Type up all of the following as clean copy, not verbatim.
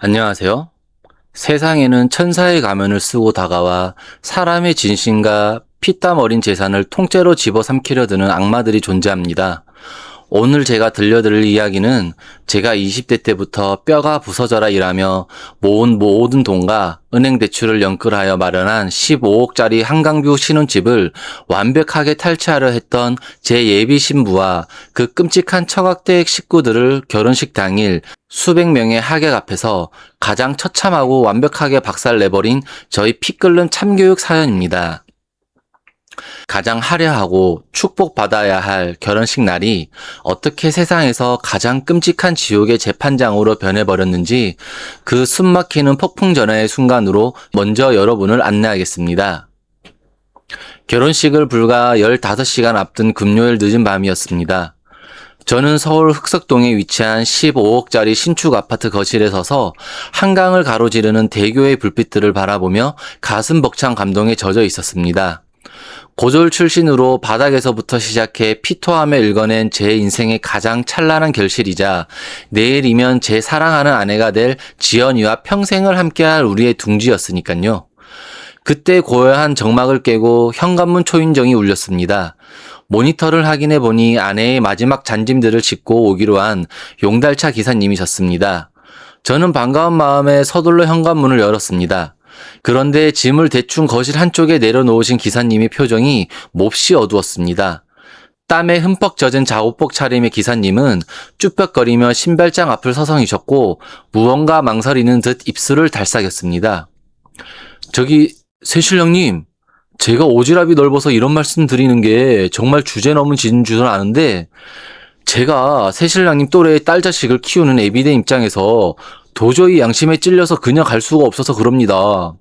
안녕하세요. 세상에는 천사의 가면을 쓰고 다가와 사람의 진심과 피땀 어린 재산을 통째로 집어삼키려 드는 악마들이 존재합니다. 오늘 제가 들려드릴 이야기는 제가 20대 때부터 뼈가 부서져라 일하며 모은 모든 돈과 은행 대출을 연끌하여 마련한 15억짜리 한강뷰 신혼집을 완벽하게 탈취하려 했던 제 예비 신부와 그 끔찍한 처각대 식구들을 결혼식 당일 수백 명의 하객 앞에서 가장 처참하고 완벽하게 박살내버린 저희 피 끓는 참교육 사연입니다. 가장 화려하고 축복받아야 할 결혼식 날이 어떻게 세상에서 가장 끔찍한 지옥의 재판장으로 변해버렸는지 그 숨막히는 폭풍전야의 순간으로 먼저 여러분을 안내하겠습니다. 결혼식을 불과 15시간 앞둔 금요일 늦은 밤이었습니다. 저는 서울 흑석동에 위치한 15억짜리 신축 아파트 거실에 서서 한강을 가로지르는 대교의 불빛들을 바라보며 가슴 벅찬 감동에 젖어 있었습니다. 고졸 출신으로 바닥에서부터 시작해 피토하며 읽어낸 제 인생의 가장 찬란한 결실이자 내일이면 제 사랑하는 아내가 될 지연이와 평생을 함께할 우리의 둥지였으니까요. 그때 고요한 정막을 깨고 현관문 초인종이 울렸습니다. 모니터를 확인해 보니 아내의 마지막 잔짐들을 싣고 오기로 한 용달차 기사님이셨습니다. 저는 반가운 마음에 서둘러 현관문을 열었습니다. 그런데 짐을 대충 거실 한쪽에 내려놓으신 기사님의 표정이 몹시 어두웠습니다. 땀에 흠뻑 젖은 작업복 차림의 기사님은 쭈뼛거리며 신발장 앞을 서성이셨고 무언가 망설이는 듯 입술을 달싹였습니다. 저기 새신랑님, 제가 오지랖이 넓어서 이런 말씀 드리는 게 정말 주제 넘은 진주는 아는데 제가 새신랑님 또래의 딸 자식을 키우는 애비된 입장에서 도저히 양심에 찔려서 그냥 갈 수가 없어서 그럽니다.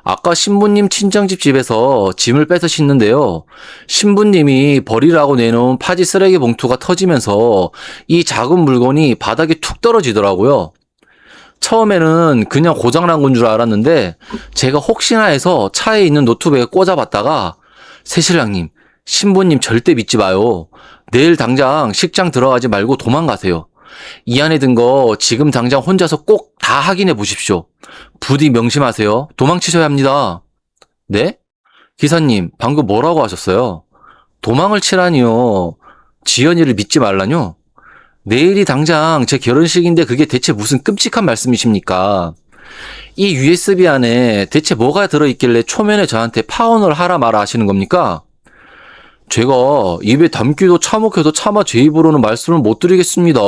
아까 신부님 친정집 집에서 짐을 뺏어 싣는데요. 신부님이 버리라고 내놓은 파지 쓰레기 봉투가 터지면서 이 작은 물건이 바닥에 툭 떨어지더라고요. 처음에는 그냥 고장난 건 줄 알았는데 제가 혹시나 해서 차에 있는 노트북에 꽂아봤다가 새신랑님, 신부님 절대 믿지 마요. 내일 당장 식장 들어가지 말고 도망가세요. 이 안에 든 거 지금 당장 혼자서 꼭 다 확인해 보십시오. 부디 명심하세요. 도망치셔야 합니다. 네? 기사님, 방금 뭐라고 하셨어요? 도망을 치라니요. 지연이를 믿지 말라뇨? 내일이 당장 제 결혼식인데 그게 대체 무슨 끔찍한 말씀이십니까? 이 USB 안에 대체 뭐가 들어있길래 초면에 저한테 파혼을 하라 마라 하시는 겁니까? 제가 입에 담기도 참혹해도 차마 제 입으로는 말씀을 못 드리겠습니다.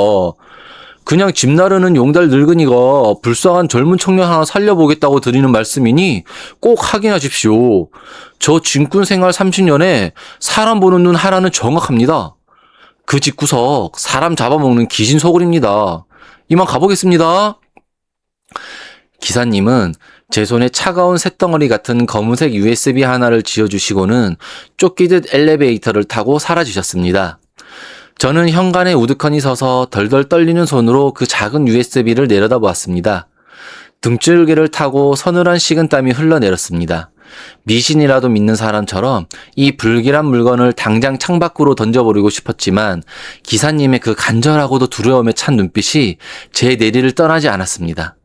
그냥 집 나르는 용달 늙은이가 불쌍한 젊은 청년 하나 살려보겠다고 드리는 말씀이니 꼭 확인하십시오. 저 짐꾼 생활 30년에 사람 보는 눈 하나는 정확합니다. 그 집구석 사람 잡아먹는 기신 소굴입니다. 이만 가보겠습니다. 기사님은 제 손에 차가운 쇳덩어리 같은 검은색 USB 하나를 쥐어주시고는 쫓기듯 엘리베이터를 타고 사라지셨습니다. 저는 현관에 우두커니 서서 덜덜 떨리는 손으로 그 작은 USB를 내려다보았습니다. 등줄기를 타고 서늘한 식은땀이 흘러내렸습니다. 미신이라도 믿는 사람처럼 이 불길한 물건을 당장 창밖으로 던져버리고 싶었지만 기사님의 그 간절하고도 두려움에 찬 눈빛이 제 내리를 떠나지 않았습니다.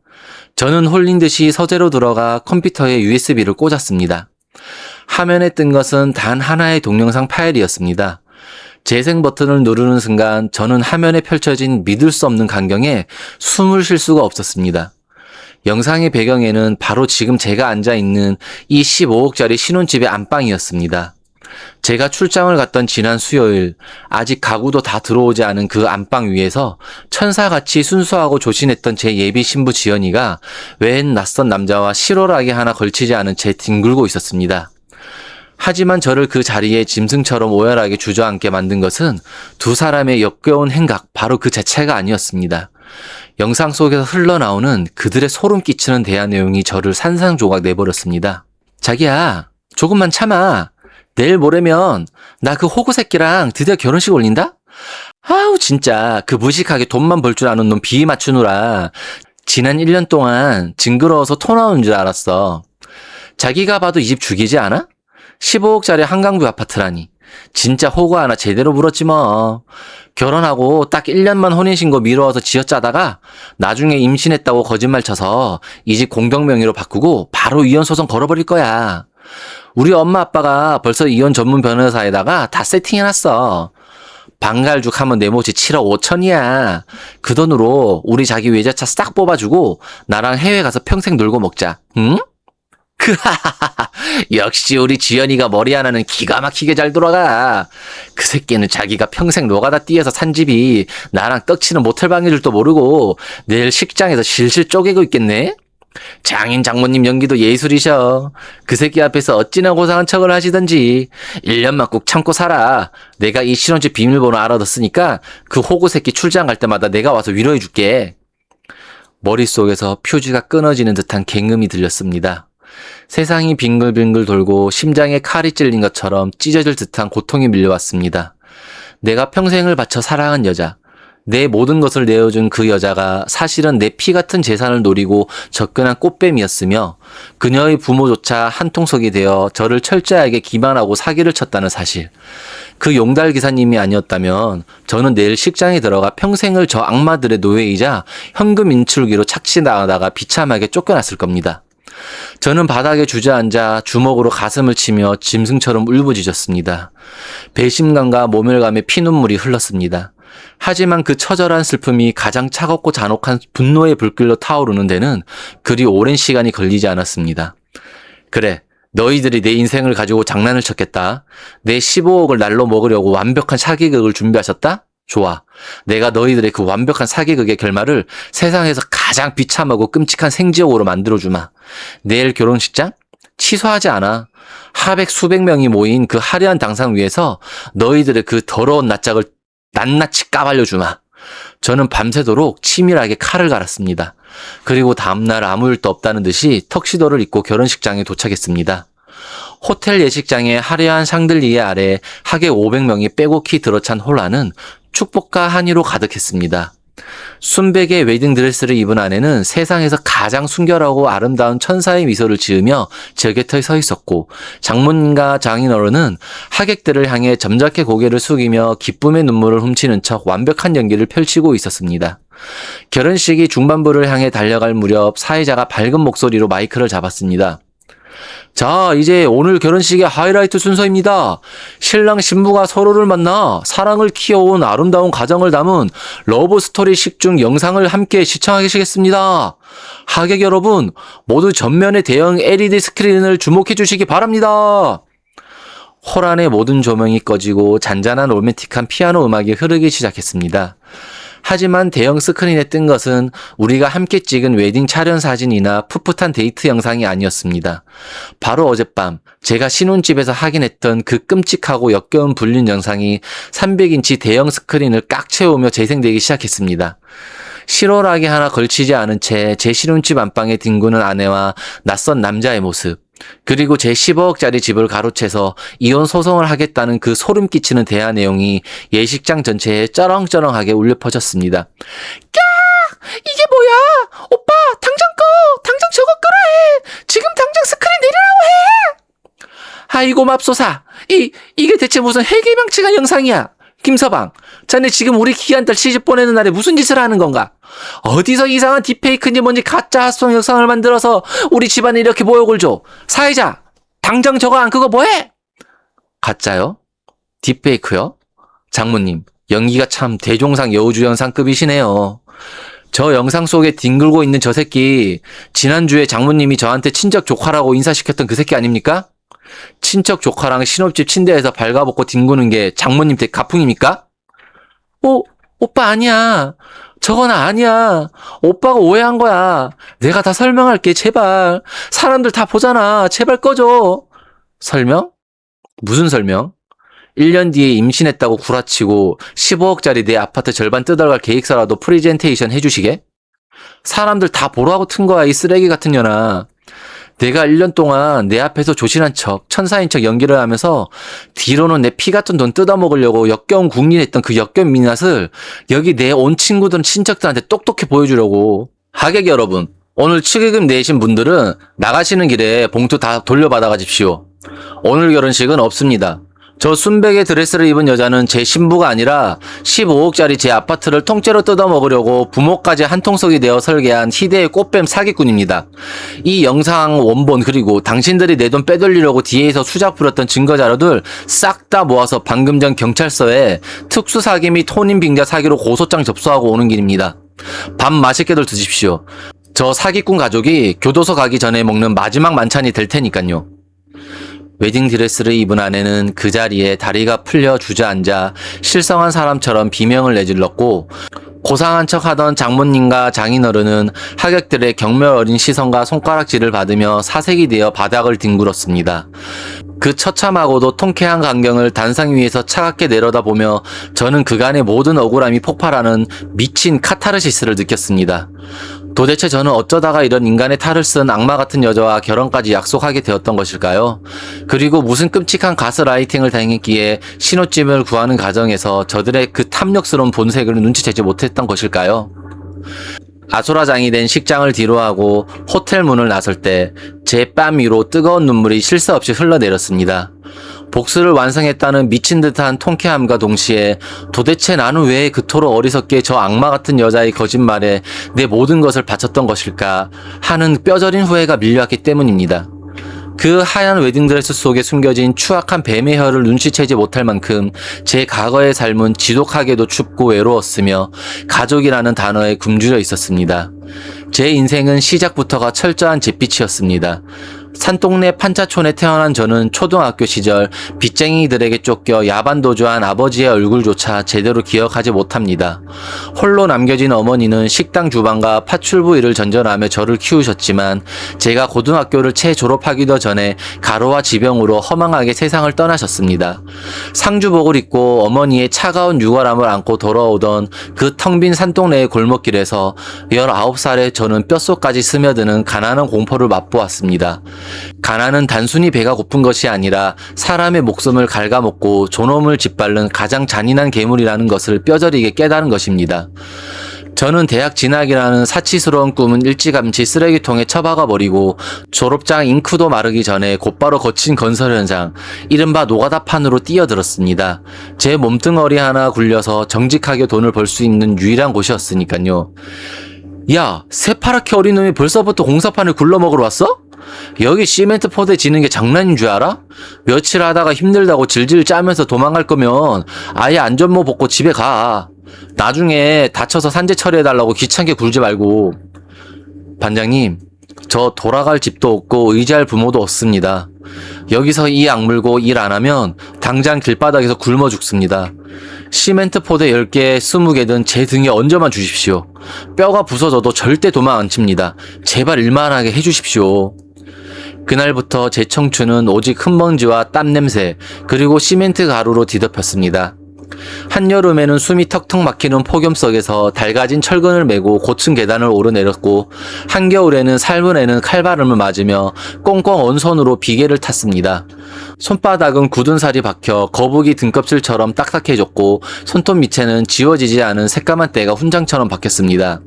저는 홀린 듯이 서재로 들어가 컴퓨터에 USB를 꽂았습니다. 화면에 뜬 것은 단 하나의 동영상 파일이었습니다. 재생 버튼을 누르는 순간 저는 화면에 펼쳐진 믿을 수 없는 광경에 숨을 쉴 수가 없었습니다. 영상의 배경에는 바로 지금 제가 앉아있는 이 15억짜리 신혼집의 안방이었습니다. 제가 출장을 갔던 지난 수요일, 아직 가구도 다 들어오지 않은 그 안방 위에서 천사같이 순수하고 조신했던 제 예비 신부 지연이가 웬 낯선 남자와 실오라기 하나 걸치지 않은 채 뒹굴고 있었습니다. 하지만 저를 그 자리에 짐승처럼 오열하게 주저앉게 만든 것은 두 사람의 역겨운 행각 바로 그 자체가 아니었습니다. 영상 속에서 흘러나오는 그들의 소름 끼치는 대화 내용이 저를 산산조각 내버렸습니다. 자기야, 조금만 참아. 내일 모레면 나 그 호구 새끼랑 드디어 결혼식 올린다? 아우 진짜 그 무식하게 돈만 벌 줄 아는 놈 비위 맞추느라 지난 1년 동안 징그러워서 토 나오는 줄 알았어. 자기가 봐도 이 집 죽이지 않아? 15억짜리 한강뷰 아파트라니. 진짜 호구 하나 제대로 물었지 뭐. 결혼하고 딱 1년만 혼인신고 미뤄서 쥐어짜다가 나중에 임신했다고 거짓말 쳐서 이 집 공동명의로 바꾸고 바로 이혼 소송 걸어버릴 거야. 우리 엄마 아빠가 벌써 이혼 전문 변호사에다가 다 세팅해놨어. 방갈죽 하면 내모지 7억 5천이야. 그 돈으로 우리 자기 외제차 싹 뽑아주고 나랑 해외 가서 평생 놀고 먹자. 응? 역시 우리 지연이가 머리 하나는 기가 막히게 잘 돌아가. 그 새끼는 자기가 평생 노가다 뛰어서 산 집이 나랑 떡치는 모텔방인 줄도 모르고 내일 식장에서 실실 쪼개고 있겠네. 장인 장모님 연기도 예술이셔. 그 새끼 앞에서 어찌나 고상한 척을 하시던지 1년만 꾹 참고 살아. 내가 이 신혼집 비밀번호 알아뒀으니까 그 호구 새끼 출장 갈 때마다 내가 와서 위로해줄게. 머릿속에서 퓨즈가 끊어지는 듯한 갱음이 들렸습니다. 세상이 빙글빙글 돌고 심장에 칼이 찔린 것처럼 찢어질 듯한 고통이 밀려왔습니다. 내가 평생을 바쳐 사랑한 여자, 내 모든 것을 내어준 그 여자가 사실은 내 피 같은 재산을 노리고 접근한 꽃뱀이었으며 그녀의 부모조차 한통속이 되어 저를 철저하게 기만하고 사기를 쳤다는 사실. 그 용달 기사님이 아니었다면 저는 내일 식장에 들어가 평생을 저 악마들의 노예이자 현금 인출기로 착취당하다가 비참하게 쫓겨났을 겁니다. 저는 바닥에 주저앉아 주먹으로 가슴을 치며 짐승처럼 울부짖었습니다. 배심감과 모멸감에 피눈물이 흘렀습니다. 하지만 그 처절한 슬픔이 가장 차갑고 잔혹한 분노의 불길로 타오르는 데는 그리 오랜 시간이 걸리지 않았습니다. 그래, 너희들이 내 인생을 가지고 장난을 쳤겠다. 내 15억을 날로 먹으려고 완벽한 사기극을 준비하셨다? 좋아. 내가 너희들의 그 완벽한 사기극의 결말을 세상에서 가장 비참하고 끔찍한 생지옥으로 만들어주마. 내일 결혼식장? 취소하지 않아. 하백 수백 명이 모인 그 화려한 당상 위에서 너희들의 그 더러운 낯짝을 낱낱이 까발려주마. 저는 밤새도록 치밀하게 칼을 갈았습니다. 그리고 다음날 아무 일도 없다는 듯이 턱시도를 입고 결혼식장에 도착했습니다. 호텔 예식장의 화려한 샹들리에 아래 하객 500명이 빼곡히 들어찬 홀 안은 축복과 한의로 가득했습니다. 순백의 웨딩드레스를 입은 아내는 세상에서 가장 순결하고 아름다운 천사의 미소를 지으며 제 곁에 서 있었고 장모님과 장인어른은 하객들을 향해 점잖게 고개를 숙이며 기쁨의 눈물을 훔치는 척 완벽한 연기를 펼치고 있었습니다. 결혼식이 중반부를 향해 달려갈 무렵 사회자가 밝은 목소리로 마이크를 잡았습니다. 자, 이제 오늘 결혼식의 하이라이트 순서입니다. 신랑 신부가 서로를 만나 사랑을 키워온 아름다운 가정을 담은 러브스토리 식중 영상을 함께 시청하시겠습니다. 하객 여러분, 모두 전면의 대형 LED 스크린을 주목해 주시기 바랍니다. 홀 안의 모든 조명이 꺼지고 잔잔한 로맨틱한 피아노 음악이 흐르기 시작했습니다. 하지만 대형 스크린에 뜬 것은 우리가 함께 찍은 웨딩 촬영 사진이나 풋풋한 데이트 영상이 아니었습니다. 바로 어젯밤 제가 신혼집에서 확인했던 그 끔찍하고 역겨운 불륜 영상이 300인치 대형 스크린을 꽉 채우며 재생되기 시작했습니다. 실오라기 하나 걸치지 않은 채 제 신혼집 안방에 뒹구는 아내와 낯선 남자의 모습, 그리고 제 15억짜리 집을 가로채서 이혼 소송을 하겠다는 그 소름 끼치는 대화 내용이 예식장 전체에 쩌렁쩌렁하게 울려 퍼졌습니다. 야! 이게 뭐야? 오빠, 당장 저거 끄라 해! 지금 당장 스크린 내리라고 해! 아이고 맙소사! 이게 대체 무슨 해괴명칭한 영상이야? 김서방, 자네 지금 우리 귀한 딸 시집 보내는 날에 무슨 짓을 하는 건가? 어디서 이상한 딥페이크인지 뭔지 가짜 핫성 영상을 만들어서 우리 집안에 이렇게 모욕을 줘. 사회자, 당장 저거 안 끄고 뭐해? 가짜요? 딥페이크요? 장모님, 연기가 참 대종상 여우주연상급이시네요. 저 영상 속에 뒹굴고 있는 저 새끼, 지난주에 장모님이 저한테 친척 조카라고 인사시켰던 그 새끼 아닙니까? 친척 조카랑 신혼집 침대에서 발가벗고 뒹구는 게 장모님 댁 가풍입니까? 오빠 아니야. 저건 아니야. 오빠가 오해한 거야. 내가 다 설명할게, 제발. 사람들 다 보잖아. 제발 꺼줘. 설명? 무슨 설명? 1년 뒤에 임신했다고 구라치고 15억짜리 내 아파트 절반 뜯어갈 계획서라도 프리젠테이션 해주시게? 사람들 다 보라고 튼 거야, 이 쓰레기 같은 년아. 내가 1년 동안 내 앞에서 조신한 척, 천사인 척 연기를 하면서 뒤로는 내 피 같은 돈 뜯어먹으려고 역겨운 궁리했던 그 역겨운 민낯을 여기 내 온 친구들은 친척들한테 똑똑히 보여주려고. 하객 여러분, 오늘 축의금 내신 분들은 나가시는 길에 봉투 다 돌려받아 가십시오. 오늘 결혼식은 없습니다. 저 순백의 드레스를 입은 여자는 제 신부가 아니라 15억짜리 제 아파트를 통째로 뜯어먹으려고 부모까지 한통속이 되어 설계한 희대의 꽃뱀 사기꾼입니다. 이 영상 원본 그리고 당신들이 내 돈 빼돌리려고 뒤에서 수작 부렸던 증거자료들 싹 다 모아서 방금 전 경찰서에 특수사기 및 혼인빙자 사기로 고소장 접수하고 오는 길입니다. 밥 맛있게들 드십시오. 저 사기꾼 가족이 교도소 가기 전에 먹는 마지막 만찬이 될 테니까요. 웨딩드레스를 입은 아내는 그 자리에 다리가 풀려 주저앉아 실성한 사람처럼 비명을 내질렀고, 고상한 척하던 장모님과 장인어른은 하객들의 경멸 어린 시선과 손가락질을 받으며 사색이 되어 바닥을 뒹굴었습니다. 그 처참하고도 통쾌한 광경을 단상 위에서 차갑게 내려다보며 저는 그간의 모든 억울함이 폭발하는 미친 카타르시스를 느꼈습니다. 도대체 저는 어쩌다가 이런 인간의 탈을 쓴 악마 같은 여자와 결혼까지 약속하게 되었던 것일까요? 그리고 무슨 끔찍한 가스라이팅을 당했기에 신혼집을 구하는 과정에서 저들의 그 탐욕스러운 본색을 눈치채지 못했던 것일까요? 아수라장이 된 식장을 뒤로하고 호텔 문을 나설 때 제 뺨 위로 뜨거운 눈물이 쉴 새 없이 흘러내렸습니다. 복수를 완성했다는 미친 듯한 통쾌함과 동시에 도대체 나는 왜 그토록 어리석게 저 악마 같은 여자의 거짓말에 내 모든 것을 바쳤던 것일까 하는 뼈저린 후회가 밀려왔기 때문입니다. 그 하얀 웨딩드레스 속에 숨겨진 추악한 뱀의 혀를 눈치채지 못할 만큼 제 과거의 삶은 지독하게도 춥고 외로웠으며 가족이라는 단어에 굶주려 있었습니다. 제 인생은 시작부터가 철저한 잿빛이었습니다. 산동네 판자촌에 태어난 저는 초등학교 시절 빚쟁이들에게 쫓겨 야반도주한 아버지의 얼굴조차 제대로 기억하지 못합니다. 홀로 남겨진 어머니는 식당 주방과 파출부 일을 전전하며 저를 키우셨지만 제가 고등학교를 채 졸업하기도 전에 가로와 지병으로 허망하게 세상을 떠나셨습니다. 상주복을 입고 어머니의 차가운 유골함을 안고 돌아오던 그 텅 빈 산동네의 골목길에서 19살의 저는 뼛속까지 스며드는 가난한 공포를 맛보았습니다. 가난은 단순히 배가 고픈 것이 아니라 사람의 목숨을 갉아먹고 존엄을 짓밟는 가장 잔인한 괴물이라는 것을 뼈저리게 깨달은 것입니다. 저는 대학 진학이라는 사치스러운 꿈은 일찌감치 쓰레기통에 처박아버리고 졸업장 잉크도 마르기 전에 곧바로 거친 건설 현장, 이른바 노가다판으로 뛰어들었습니다. 제 몸뚱어리 하나 굴려서 정직하게 돈을 벌 수 있는 유일한 곳이었으니까요. 야, 새파랗게 어린 놈이 벌써부터 공사판을 굴러먹으러 왔어? 여기 시멘트 포대 지는 게 장난인 줄 알아? 며칠 하다가 힘들다고 질질 짜면서 도망갈 거면 아예 안전모 벗고 집에 가. 나중에 다쳐서 산재 처리해달라고 귀찮게 굴지 말고. 반장님, 저 돌아갈 집도 없고 의지할 부모도 없습니다. 여기서 이 악물고 일 안 하면 당장 길바닥에서 굶어 죽습니다. 시멘트 포대 10개, 20개든 제 등에 얹어만 주십시오. 뼈가 부서져도 절대 도망 안 칩니다. 제발 일만 하게 해주십시오. 그날부터 제 청춘은 오직 흙먼지와 땀냄새, 그리고 시멘트 가루로 뒤덮였습니다. 한여름에는 숨이 턱턱 막히는 폭염 속에서 달가진 철근을 메고 고층 계단을 오르내렸고, 한겨울에는 삶은 애는 칼바람을 맞으며 꽁꽁 언 손으로 비계를 탔습니다. 손바닥은 굳은 살이 박혀 거북이 등껍질처럼 딱딱해졌고, 손톱 밑에는 지워지지 않은 새까만 때가 훈장처럼 박혔습니다.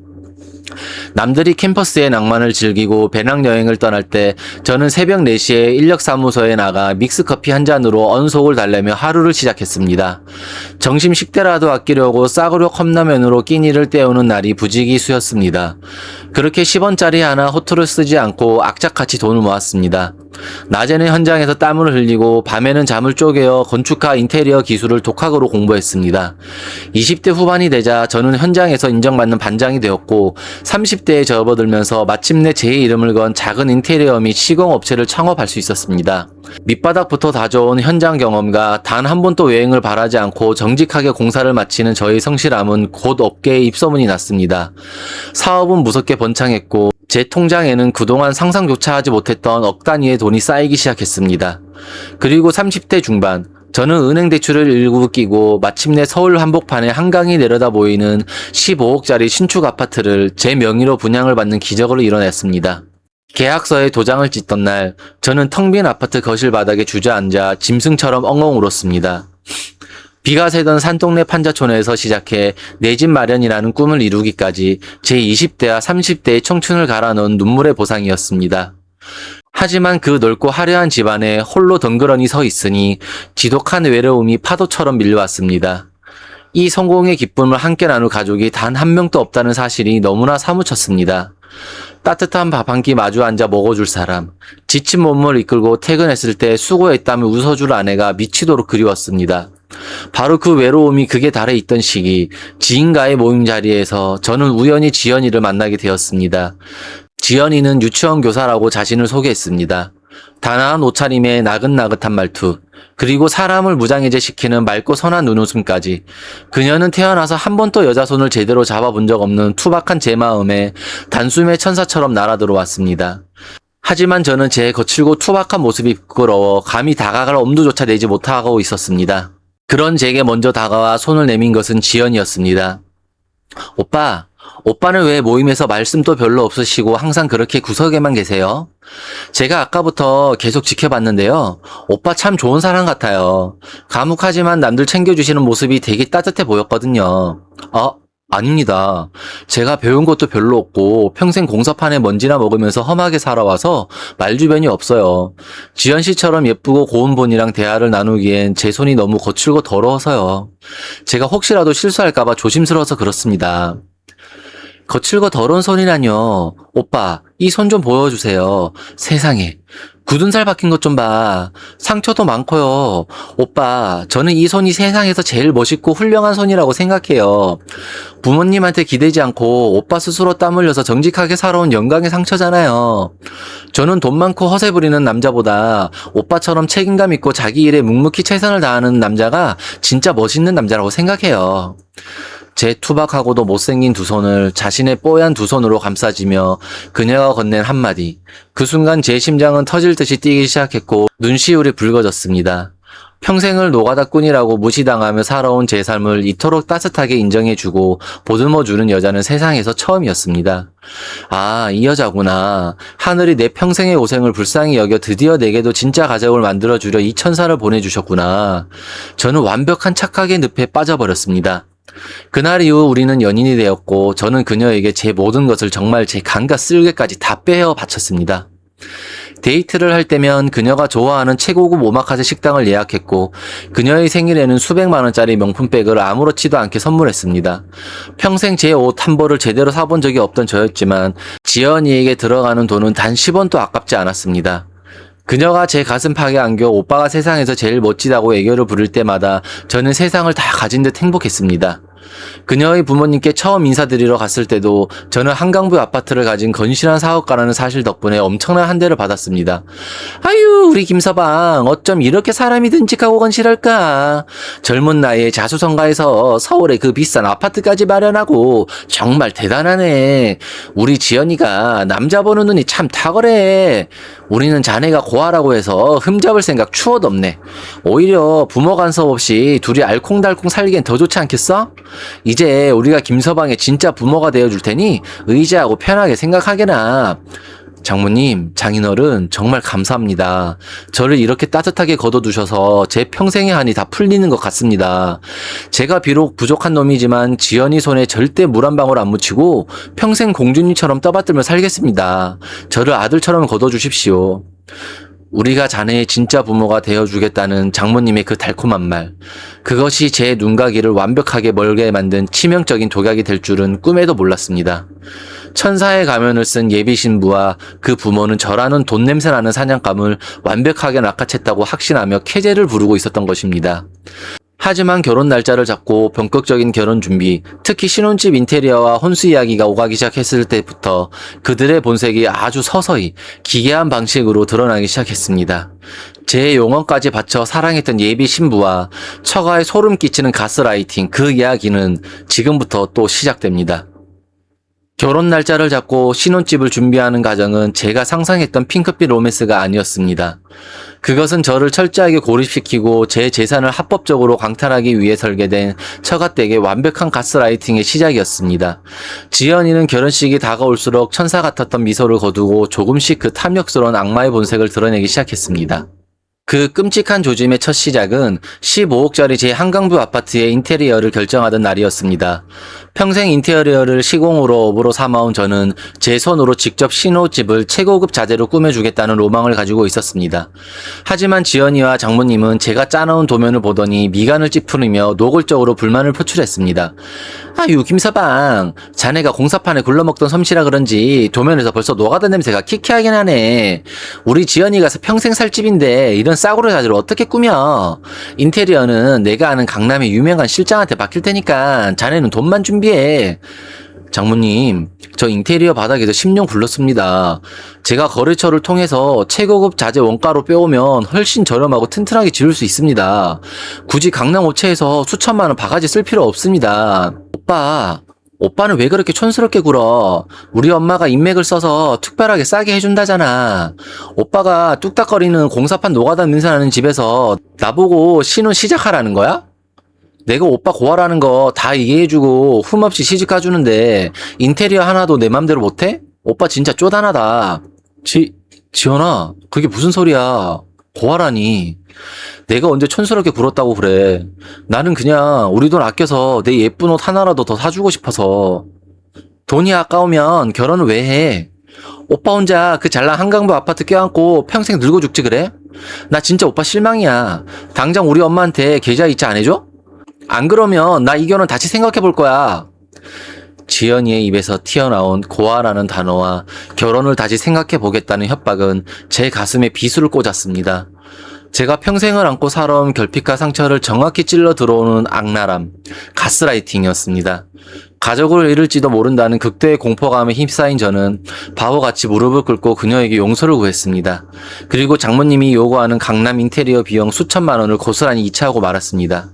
남들이 캠퍼스의 낭만을 즐기고 배낭여행을 떠날 때 저는 새벽 4시에 인력사무소에 나가 믹스커피 한 잔으로 언속을 달래며 하루를 시작했습니다. 점심 식대라도 아끼려고 싸구려 컵라면으로 끼니를 때우는 날이 부지기수였습니다. 그렇게 10원짜리 하나 호투를 쓰지 않고 악착같이 돈을 모았습니다. 낮에는 현장에서 땀을 흘리고 밤에는 잠을 쪼개어 건축가 인테리어 기술을 독학으로 공부했습니다. 20대 후반이 되자 저는 현장에서 인정받는 반장이 되었고, 30대에 접어들면서 마침내 제 이름을 건 작은 인테리어 및 시공업체를 창업할 수 있었습니다. 밑바닥부터 다져온 현장 경험과 단 한 번도 여행을 바라지 않고 정직하게 공사를 마치는 저의 성실함은 곧 업계에 입소문이 났습니다. 사업은 무섭게 번창했고, 제 통장에는 그동안 상상조차 하지 못했던 억 단위의 돈이 쌓이기 시작했습니다. 그리고 30대 중반, 저는 은행 대출을 일부 끼고 마침내 서울 한복판에 한강이 내려다 보이는 15억짜리 신축 아파트를 제 명의로 분양을 받는 기적을 이뤄냈습니다. 계약서에 도장을 찍던 날, 저는 텅 빈 아파트 거실 바닥에 주저앉아 짐승처럼 엉엉 울었습니다. 비가 새던 산동네 판자촌에서 시작해 내 집 마련이라는 꿈을 이루기까지 제 20대와 30대의 청춘을 갈아 넣은 눈물의 보상이었습니다. 하지만 그 넓고 화려한 집안에 홀로 덩그러니 서 있으니 지독한 외로움이 파도처럼 밀려왔습니다. 이 성공의 기쁨을 함께 나눌 가족이 단 한 명도 없다는 사실이 너무나 사무쳤습니다. 따뜻한 밥 한 끼 마주 앉아 먹어줄 사람, 지친 몸을 이끌고 퇴근했을 때 수고했다며 웃어줄 아내가 미치도록 그리웠습니다. 바로 그 외로움이 극에 달해 있던 시기, 지인과의 모임 자리에서 저는 우연히 지연이를 만나게 되었습니다. 지연이는 유치원 교사라고 자신을 소개했습니다. 단아한 옷차림에 나긋나긋한 말투, 그리고 사람을 무장해제시키는 맑고 선한 눈웃음까지. 그녀는 태어나서 한 번도 여자 손을 제대로 잡아본 적 없는 투박한 제 마음에 단숨에 천사처럼 날아들어왔습니다. 하지만 저는 제 거칠고 투박한 모습이 부끄러워 감히 다가갈 엄두조차 내지 못하고 있었습니다. 그런 제게 먼저 다가와 손을 내민 것은 지연이었습니다. 오빠는 왜 모임에서 말씀도 별로 없으시고 항상 그렇게 구석에만 계세요? 제가 아까부터 계속 지켜봤는데요. 오빠 참 좋은 사람 같아요. 과묵하지만 남들 챙겨주시는 모습이 되게 따뜻해 보였거든요. 아닙니다. 제가 배운 것도 별로 없고 평생 공사판에 먼지나 먹으면서 험하게 살아와서 말주변이 없어요. 지연 씨처럼 예쁘고 고운 분이랑 대화를 나누기엔 제 손이 너무 거칠고 더러워서요. 제가 혹시라도 실수할까봐 조심스러워서 그렇습니다. 거칠고 더러운 손이라뇨. 오빠, 이 손 좀 보여주세요. 세상에. 굳은 살 박힌 것 좀 봐. 상처도 많고요. 오빠, 저는 이 손이 세상에서 제일 멋있고 훌륭한 손이라고 생각해요. 부모님한테 기대지 않고 오빠 스스로 땀 흘려서 정직하게 살아온 영광의 상처잖아요. 저는 돈 많고 허세 부리는 남자보다 오빠처럼 책임감 있고 자기 일에 묵묵히 최선을 다하는 남자가 진짜 멋있는 남자라고 생각해요. 제 투박하고도 못생긴 두 손을 자신의 뽀얀 두 손으로 감싸지며 그녀가 건넨 한마디. 그 순간 제 심장은 터질 듯이 뛰기 시작했고 눈시울이 붉어졌습니다. 평생을 노가다꾼이라고 무시당하며 살아온 제 삶을 이토록 따뜻하게 인정해주고 보듬어주는 여자는 세상에서 처음이었습니다. 아, 이 여자구나. 하늘이 내 평생의 고생을 불쌍히 여겨 드디어 내게도 진짜 가족을 만들어주려 이 천사를 보내주셨구나. 저는 완벽한 착각의 늪에 빠져버렸습니다. 그날 이후 우리는 연인이 되었고 저는 그녀에게 제 모든 것을 정말 제 간과 쓸개까지 다 빼어 바쳤습니다. 데이트를 할 때면 그녀가 좋아하는 최고급 오마카세 식당을 예약했고 그녀의 생일에는 수백만 원짜리 명품백을 아무렇지도 않게 선물했습니다. 평생 제 옷 한 벌을 제대로 사본 적이 없던 저였지만 지연이에게 들어가는 돈은 단 10원도 아깝지 않았습니다. 그녀가 제 가슴팍에 안겨 오빠가 세상에서 제일 멋지다고 애교를 부를 때마다 저는 세상을 다 가진 듯 행복했습니다. 그녀의 부모님께 처음 인사드리러 갔을 때도 저는 한강뷰 아파트를 가진 건실한 사업가라는 사실 덕분에 엄청난 한 대를 받았습니다. 아유, 우리 김서방 어쩜 이렇게 사람이 듬직하고 건실할까? 젊은 나이에 자수성가해서 서울에 그 비싼 아파트까지 마련하고 정말 대단하네. 우리 지연이가 남자 보는 눈이 참 탁월해. 우리는 자네가 고아라고 해서 흠잡을 생각 추워도 없네. 오히려 부모 간섭 없이 둘이 알콩달콩 살기엔 더 좋지 않겠어? 이제 우리가 김서방의 진짜 부모가 되어줄 테니 의지하고 편하게 생각하게나. 장모님, 장인어른 정말 감사합니다. 저를 이렇게 따뜻하게 걷어두셔서 제 평생의 한이 다 풀리는 것 같습니다. 제가 비록 부족한 놈이지만 지연이 손에 절대 물 한 방울 안 묻히고 평생 공주님처럼 떠받들며 살겠습니다. 저를 아들처럼 걷어주십시오. 우리가 자네의 진짜 부모가 되어주겠다는 장모님의 그 달콤한 말. 그것이 제 눈과 귀를 완벽하게 멀게 만든 치명적인 독약이 될 줄은 꿈에도 몰랐습니다. 천사의 가면을 쓴 예비 신부와 그 부모는 저라는 돈 냄새나는 사냥감을 완벽하게 낚아챘다고 확신하며 쾌재를 부르고 있었던 것입니다. 하지만 결혼 날짜를 잡고 본격적인 결혼 준비, 특히 신혼집 인테리어와 혼수 이야기가 오가기 시작했을 때부터 그들의 본색이 아주 서서히 기괴한 방식으로 드러나기 시작했습니다. 제 용언까지 바쳐 사랑했던 예비 신부와 처가에 소름 끼치는 가스라이팅, 그 이야기는 지금부터 또 시작됩니다. 결혼 날짜를 잡고 신혼집을 준비하는 과정은 제가 상상했던 핑크빛 로맨스가 아니었습니다. 그것은 저를 철저하게 고립시키고 제 재산을 합법적으로 강탈하기 위해 설계된 처가댁의 완벽한 가스라이팅의 시작이었습니다. 지연이는 결혼식이 다가올수록 천사 같았던 미소를 거두고 조금씩 그 탐욕스러운 악마의 본색을 드러내기 시작했습니다. 그 끔찍한 조짐의 첫 시작은 15억짜리 제 한강뷰 아파트의 인테리어를 결정하던 날이었습니다. 평생 인테리어를 시공으로 업으로 삼아온 저는 제 손으로 직접 신혼집을 최고급 자재로 꾸며주겠다는 로망을 가지고 있었습니다. 하지만 지연이와 장모님은 제가 짜놓은 도면을 보더니 미간을 찌푸리며 노골적으로 불만을 표출했습니다. 아유, 김서방, 자네가 공사판에 굴러먹던 솜씨라 그런지 도면에서 벌써 노가다 냄새가 키키하긴 하네. 우리 지연이가 평생 살 집인데 이런 싸구려 자재로 어떻게 꾸며? 인테리어는 내가 아는 강남의 유명한 실장한테 맡길 테니까 자네는 돈만 준비해. 장모님, 저 인테리어 바닥에서 10년 굴렀습니다. 제가 거래처를 통해서 최고급 자재 원가로 빼오면 훨씬 저렴하고 튼튼하게 지을 수 있습니다. 굳이 강남 업체에서 수천만 원 바가지 쓸 필요 없습니다. 오빠는 왜 그렇게 촌스럽게 굴어? 우리 엄마가 인맥을 써서 특별하게 싸게 해준다잖아. 오빠가 뚝딱거리는 공사판 노가다 냄새나는 집에서 나보고 신혼 시작하라는 거야? 내가 오빠 고하라는 거 다 이해해주고 흠없이 시집 가주는데 인테리어 하나도 내 맘대로 못해? 오빠 진짜 쪼단하다. 지연아, 그게 무슨 소리야? 고하라니. 내가 언제 촌스럽게 굴었다고 그래. 나는 그냥 우리 돈 아껴서 내 예쁜 옷 하나라도 더 사주고 싶어서. 돈이 아까우면 결혼을 왜 해? 오빠 혼자 그 잘난 한강부 아파트 껴안고 평생 늙어 죽지 그래? 나 진짜 오빠 실망이야. 당장 우리 엄마한테 계좌이체 안 해줘? 안 그러면 나 이 결혼 다시 생각해 볼 거야. 지연이의 입에서 튀어나온 고아라는 단어와 결혼을 다시 생각해 보겠다는 협박은 제 가슴에 비수를 꽂았습니다. 제가 평생을 안고 살아온 결핍과 상처를 정확히 찔러 들어오는 악랄함, 가스라이팅이었습니다. 가족을 잃을지도 모른다는 극도의 공포감에 휩싸인 저는 바보같이 무릎을 꿇고 그녀에게 용서를 구했습니다. 그리고 장모님이 요구하는 강남 인테리어 비용 수천만 원을 고스란히 이체하고 말았습니다.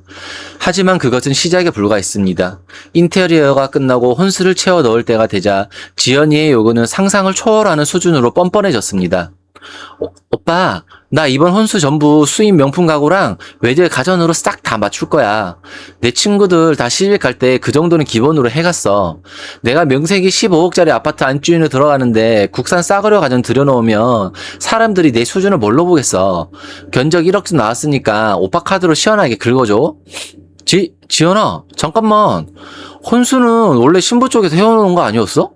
하지만 그것은 시작에 불과했습니다. 인테리어가 끝나고 혼수를 채워 넣을 때가 되자 지연이의 요구는 상상을 초월하는 수준으로 뻔뻔해졌습니다. 오빠, 나 이번 혼수 전부 수입 명품 가구랑 외제 가전으로 싹 다 맞출 거야. 내 친구들 다 시집 갈 때 그 정도는 기본으로 해갔어. 내가 명색이 15억짜리 아파트 안주인으로 들어가는데 국산 싸구려 가전 들여놓으면 사람들이 내 수준을 뭘로 보겠어. 견적 1억쯤 나왔으니까 오빠 카드로 시원하게 긁어줘. 지연아, 잠깐만. 혼수는 원래 신부 쪽에서 해오는 거 아니었어?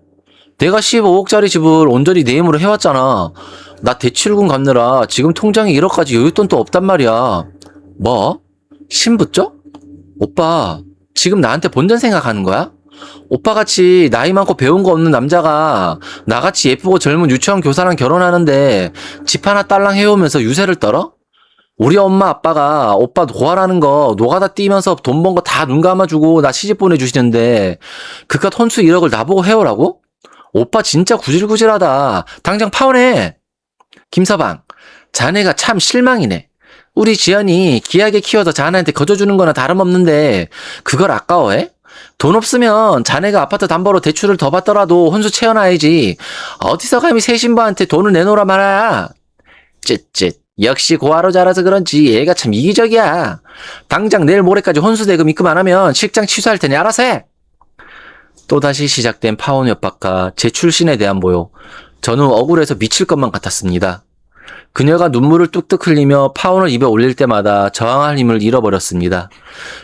내가 15억짜리 집을 온전히 내 힘으로 해왔잖아. 나 대출금 갚느라 지금 통장에 1억까지 여윳돈도 없단 말이야. 뭐? 신부 쪽? 오빠, 지금 나한테 본전 생각하는 거야? 오빠같이 나이 많고 배운 거 없는 남자가 나같이 예쁘고 젊은 유치원 교사랑 결혼하는데 집 하나 딸랑 해오면서 유세를 떨어? 우리 엄마 아빠가 오빠 고아라는 거 노가다 뛰면서 돈 번 거 다 눈 감아주고 나 시집 보내주시는데 그깟 혼수 1억을 나보고 해오라고? 오빠 진짜 구질구질하다. 당장 파혼해. 김서방, 자네가 참 실망이네. 우리 지연이 귀하게 키워서 자네한테 거저주는 거나 다름없는데 그걸 아까워해? 돈 없으면 자네가 아파트 담보로 대출을 더 받더라도 혼수 채워놔야지. 어디서 감히 새 신부한테 돈을 내놓으라 말아야. 쯧쯧. 역시 고아로 자라서 그런지 얘가 참 이기적이야. 당장 내일 모레까지 혼수 대금 입금 안 하면 실장 취소할 테니 알아서 해. 또다시 시작된 파혼 협박과 제 출신에 대한 모욕. 저는 억울해서 미칠 것만 같았습니다. 그녀가 눈물을 뚝뚝 흘리며 파혼을 입에 올릴 때마다 저항할 힘을 잃어버렸습니다.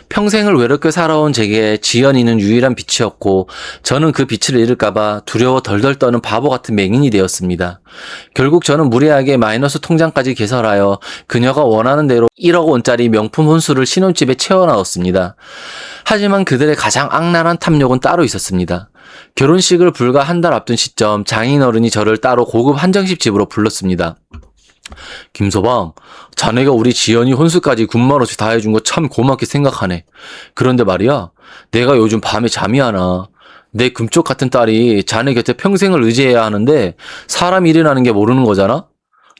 평생을 외롭게 살아온 제게 지연이는 유일한 빛이었고 저는 그 빛을 잃을까봐 두려워 덜덜 떠는 바보 같은 맹인이 되었습니다. 결국 저는 무리하게 마이너스 통장까지 개설하여 그녀가 원하는 대로 1억 원짜리 명품 혼수를 신혼집에 채워넣었습니다. 하지만 그들의 가장 악랄한 탐욕은 따로 있었습니다. 결혼식을 불과 한 달 앞둔 시점 장인어른이 저를 따로 고급 한정식 집으로 불렀습니다. 김서방, 자네가 우리 지연이 혼수까지 군말없이 다 해준 거 참 고맙게 생각하네. 그런데 말이야, 내가 요즘 밤에 잠이 안 와. 내 금쪽 같은 딸이 자네 곁에 평생을 의지해야 하는데 사람 일이라는 게 모르는 거잖아?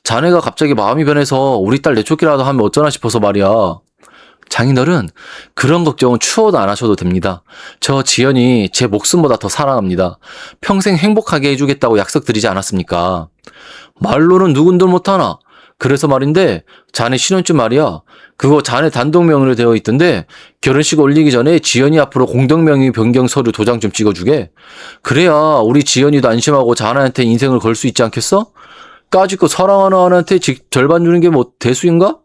자네가 갑자기 마음이 변해서 우리 딸 내쫓기라도 하면 어쩌나 싶어서 말이야. 장인어른, 그런 걱정은 추워도 안 하셔도 됩니다. 저 지연이 제 목숨보다 더 사랑합니다. 평생 행복하게 해주겠다고 약속드리지 않았습니까? 말로는 누군들 못하나. 그래서 말인데 자네 신혼집 말이야. 그거 자네 단독 명의로 되어 있던데 결혼식 올리기 전에 지연이 앞으로 공동 명의 변경 서류 도장 좀 찍어주게. 그래야 우리 지연이도 안심하고 자네한테 인생을 걸 수 있지 않겠어? 까짓거 사랑하는 아내한테 절반 주는 게 뭐 대수인가?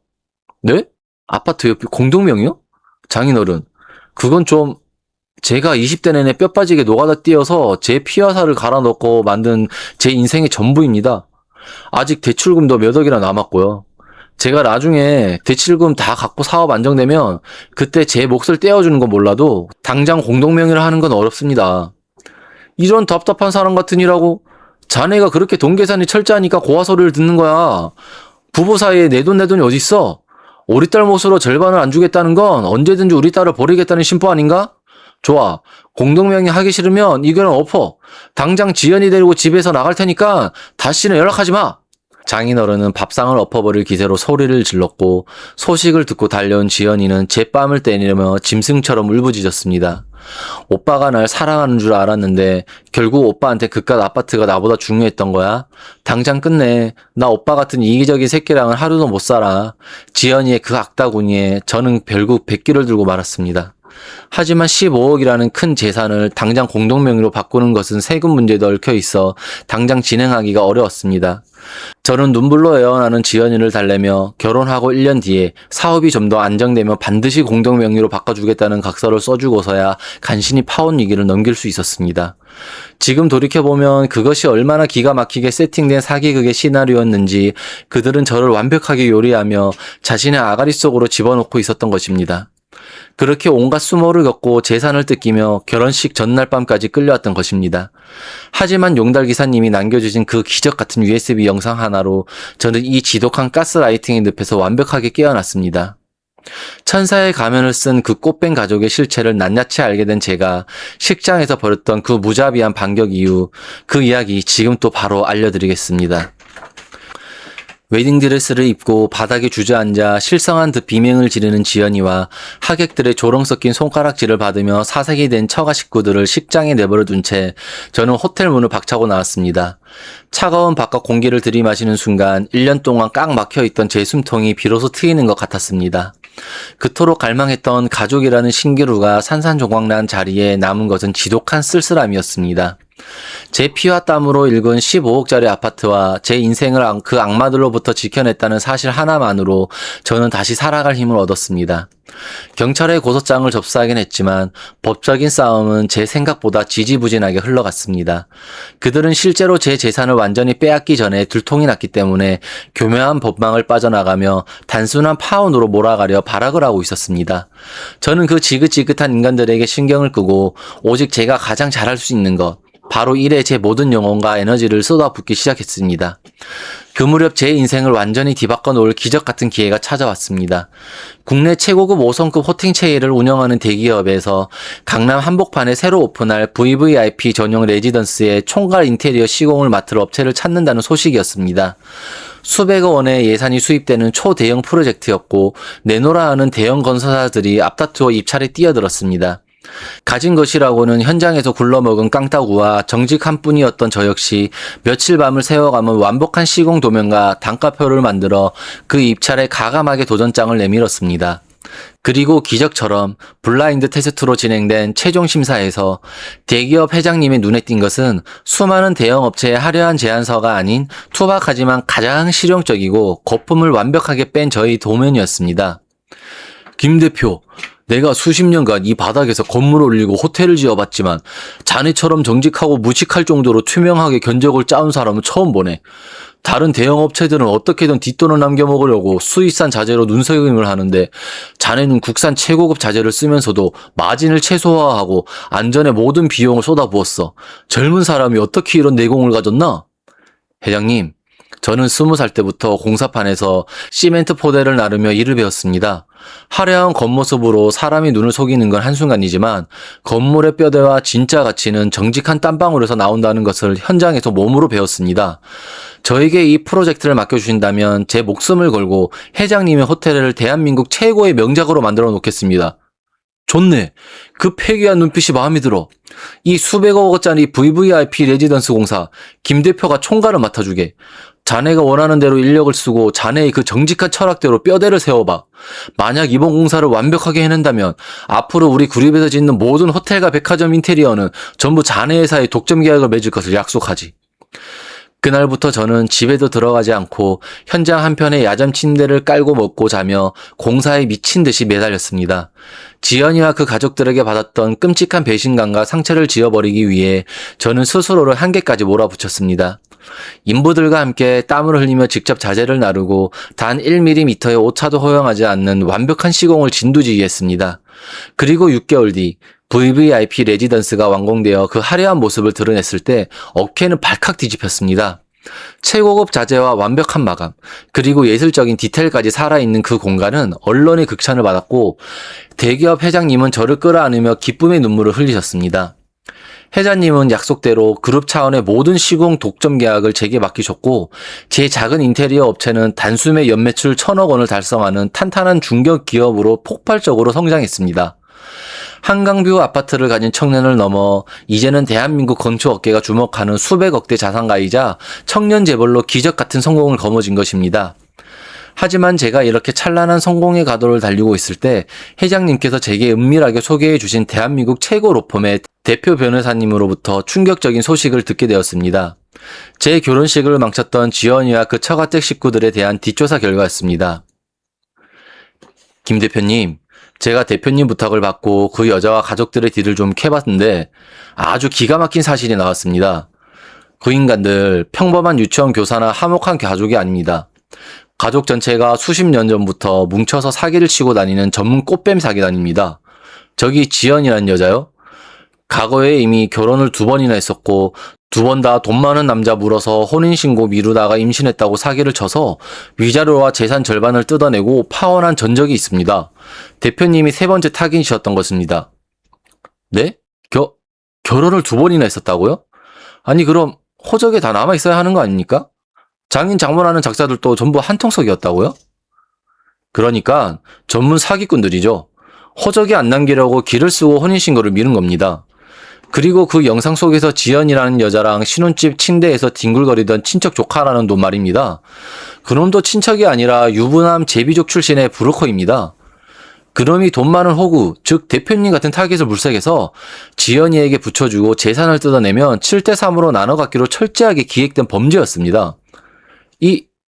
네? 아파트 옆에 공동 명의요? 장인어른, 그건 좀 제가 20대 내내 뼈 빠지게 노가다 뛰어서 제 피와 살을 갈아 넣고 만든 제 인생의 전부입니다. 아직 대출금도 몇 억이나 남았고요. 제가 나중에 대출금 다 갚고 사업 안정되면 그때 제 몫을 떼어주는 건 몰라도 당장 공동명의를 하는 건 어렵습니다. 이런 답답한 사람 같으니라고? 자네가 그렇게 돈 계산이 철저하니까 고와 소리를 듣는 거야. 부부 사이에 내 돈 내 돈이 어딨어? 우리 딸 몫으로 절반을 안 주겠다는 건 언제든지 우리 딸을 버리겠다는 심보 아닌가? 좋아. 공동명의 하기 싫으면 이거는 엎어. 당장 지연이 데리고 집에서 나갈 테니까 다시는 연락하지 마. 장인어른은 밥상을 엎어버릴 기세로 소리를 질렀고 소식을 듣고 달려온 지연이는 제 뺨을 때리며 짐승처럼 울부짖었습니다. 오빠가 날 사랑하는 줄 알았는데 결국 오빠한테 그깟 아파트가 나보다 중요했던 거야? 당장 끝내. 나 오빠 같은 이기적인 새끼랑은 하루도 못 살아. 지연이의 그 악다구니에 저는 결국 백기를 들고 말았습니다. 하지만 15억이라는 큰 재산을 당장 공동명의로 바꾸는 것은 세금 문제도 얽혀 있어 당장 진행하기가 어려웠습니다. 저는 눈물로 애원하는 지연이를 달래며 결혼하고 1년 뒤에 사업이 좀 더 안정되면 반드시 공동명의로 바꿔주겠다는 각서를 써주고서야 간신히 파혼 위기를 넘길 수 있었습니다. 지금 돌이켜보면 그것이 얼마나 기가 막히게 세팅된 사기극의 시나리오였는지 그들은 저를 완벽하게 요리하며 자신의 아가리 속으로 집어넣고 있었던 것입니다. 그렇게 온갖 수모를 겪고 재산을 뜯기며 결혼식 전날 밤까지 끌려왔던 것입니다. 하지만 용달 기사님이 남겨주신 그 기적 같은 USB 영상 하나로 저는 이 지독한 가스라이팅의 늪에서 완벽하게 깨어났습니다. 천사의 가면을 쓴 그 꽃뱀 가족의 실체를 낱낱이 알게 된 제가 식장에서 벌였던 그 무자비한 반격 이후 그 이야기 지금 또 바로 알려드리겠습니다. 웨딩드레스를 입고 바닥에 주저앉아 실성한 듯 비명을 지르는 지연이와 하객들의 조롱 섞인 손가락질을 받으며 사색이 된 처가 식구들을 식장에 내버려 둔 채 저는 호텔 문을 박차고 나왔습니다. 차가운 바깥 공기를 들이마시는 순간 1년 동안 꽉 막혀있던 제 숨통이 비로소 트이는 것 같았습니다. 그토록 갈망했던 가족이라는 신기루가 산산조각난 자리에 남은 것은 지독한 쓸쓸함이었습니다. 제 피와 땀으로 일군 15억짜리 아파트와 제 인생을 그 악마들로부터 지켜냈다는 사실 하나만으로 저는 다시 살아갈 힘을 얻었습니다. 경찰에 고소장을 접수하긴 했지만 법적인 싸움은 제 생각보다 지지부진하게 흘러갔습니다. 그들은 실제로 제 재산을 완전히 빼앗기 전에 들통이 났기 때문에 교묘한 법망을 빠져나가며 단순한 파혼으로 몰아가려 발악을 하고 있었습니다. 저는 그 지긋지긋한 인간들에게 신경을 끄고 오직 제가 가장 잘할 수 있는 것, 바로 일에 제 모든 영혼과 에너지를 쏟아붓기 시작했습니다. 그 무렵 제 인생을 완전히 뒤바꿔 놓을 기적 같은 기회가 찾아왔습니다. 국내 최고급 5성급 호텔 체인을 운영하는 대기업에서 강남 한복판에 새로 오픈할 VVIP 전용 레지던스의 총괄 인테리어 시공을 맡을 업체를 찾는다는 소식이었습니다. 수백억 원의 예산이 수입되는 초대형 프로젝트였고 내노라 하는 대형 건설사들이 앞다투어 입찰에 뛰어들었습니다. 가진 것이라고는 현장에서 굴러먹은 깡따구와 정직한 뿐이었던 저 역시 며칠 밤을 새워가면 완벽한 시공 도면과 단가표를 만들어 그 입찰에 가감하게 도전장을 내밀었습니다. 그리고 기적처럼 블라인드 테스트로 진행된 최종 심사에서 대기업 회장님의 눈에 띈 것은 수많은 대형 업체의 화려한 제안서가 아닌 투박하지만 가장 실용적이고 거품을 완벽하게 뺀 저희 도면이었습니다. 김 대표, 내가 수십 년간 이 바닥에서 건물을 올리고 호텔을 지어봤지만 자네처럼 정직하고 무식할 정도로 투명하게 견적을 짜온 사람은 처음 보네. 다른 대형 업체들은 어떻게든 뒷돈을 남겨먹으려고 수입산 자재로 눈속임을 하는데 자네는 국산 최고급 자재를 쓰면서도 마진을 최소화하고 안전에 모든 비용을 쏟아부었어. 젊은 사람이 어떻게 이런 내공을 가졌나? 회장님, 저는 20살 때부터 공사판에서 시멘트 포대를 나르며 일을 배웠습니다. 화려한 겉모습으로 사람이 눈을 속이는 건 한순간이지만 건물의 뼈대와 진짜 가치는 정직한 땀방울에서 나온다는 것을 현장에서 몸으로 배웠습니다. 저에게 이 프로젝트를 맡겨주신다면 제 목숨을 걸고 회장님의 호텔을 대한민국 최고의 명작으로 만들어 놓겠습니다. 좋네. 그 폐기한 눈빛이 마음에 들어. 이 수백억 원짜리 VVIP 레지던스 공사 김 대표가 총괄을 맡아주게. 자네가 원하는 대로 인력을 쓰고 자네의 그 정직한 철학대로 뼈대를 세워봐. 만약 이번 공사를 완벽하게 해낸다면 앞으로 우리 그룹에서 짓는 모든 호텔과 백화점 인테리어는 전부 자네 회사의 독점 계약을 맺을 것을 약속하지. 그날부터 저는 집에도 들어가지 않고 현장 한편에 야잠 침대를 깔고 먹고 자며 공사에 미친 듯이 매달렸습니다. 지연이와 그 가족들에게 받았던 끔찍한 배신감과 상처를 지워버리기 위해 저는 스스로를 한계까지 몰아붙였습니다. 인부들과 함께 땀을 흘리며 직접 자재를 나르고 단 1mm의 오차도 허용하지 않는 완벽한 시공을 진두지휘했습니다. 그리고 6개월 뒤 VVIP 레지던스가 완공되어 그 화려한 모습을 드러냈을 때 어깨는 발칵 뒤집혔습니다. 최고급 자재와 완벽한 마감, 그리고 예술적인 디테일까지 살아있는 그 공간은 언론의 극찬을 받았고 대기업 회장님은 저를 끌어안으며 기쁨의 눈물을 흘리셨습니다. 회장님은 약속대로 그룹 차원의 모든 시공 독점 계약을 제게 맡기셨고 제 작은 인테리어 업체는 단숨에 연매출 1,000억 원을 달성하는 탄탄한 중견 기업으로 폭발적으로 성장했습니다. 한강뷰 아파트를 가진 청년을 넘어 이제는 대한민국 건축업계가 주목하는 수백억대 자산가이자 청년 재벌로 기적 같은 성공을 거머쥔 것입니다. 하지만 제가 이렇게 찬란한 성공의 가도를 달리고 있을 때 회장님께서 제게 은밀하게 소개해 주신 대한민국 최고 로펌의 대표 변호사님으로부터 충격적인 소식을 듣게 되었습니다. 제 결혼식을 망쳤던 지연이와 그 처가댁 식구들에 대한 뒷조사 결과였습니다. 김 대표님, 제가 대표님 부탁을 받고 그 여자와 가족들의 뒤를 좀 캐봤는데 아주 기가 막힌 사실이 나왔습니다. 그 인간들 평범한 유치원 교사나 화목한 가족이 아닙니다. 가족 전체가 수십 년 전부터 뭉쳐서 사기를 치고 다니는 전문 꽃뱀 사기단입니다. 저기 지연이라는 여자요? 과거에 이미 결혼을 2번이나 했었고 2번 다 돈 많은 남자 물어서 혼인신고 미루다가 임신했다고 사기를 쳐서 위자료와 재산 절반을 뜯어내고 파혼한 전적이 있습니다. 대표님이 3번째 타깃이셨던 것입니다. 네? 결혼을 2번이나 했었다고요? 아니 그럼 호적에 다 남아있어야 하는 거 아닙니까? 장인 장모라는 작자들도 전부 한통속이었다고요? 그러니까 전문 사기꾼들이죠. 호적이 안 남기려고 길을 쓰고 혼인신고를 미룬 겁니다. 그리고 그 영상 속에서 지연이라는 여자랑 신혼집 침대에서 뒹굴거리던 친척 조카라는 놈 말입니다. 그놈도 친척이 아니라 유부남 제비족 출신의 브로커입니다. 그놈이 돈 많은 호구, 즉 대표님 같은 타깃을 물색해서 지연이에게 붙여주고 재산을 뜯어내면 7대3으로 나눠 갖기로 철저하게 기획된 범죄였습니다.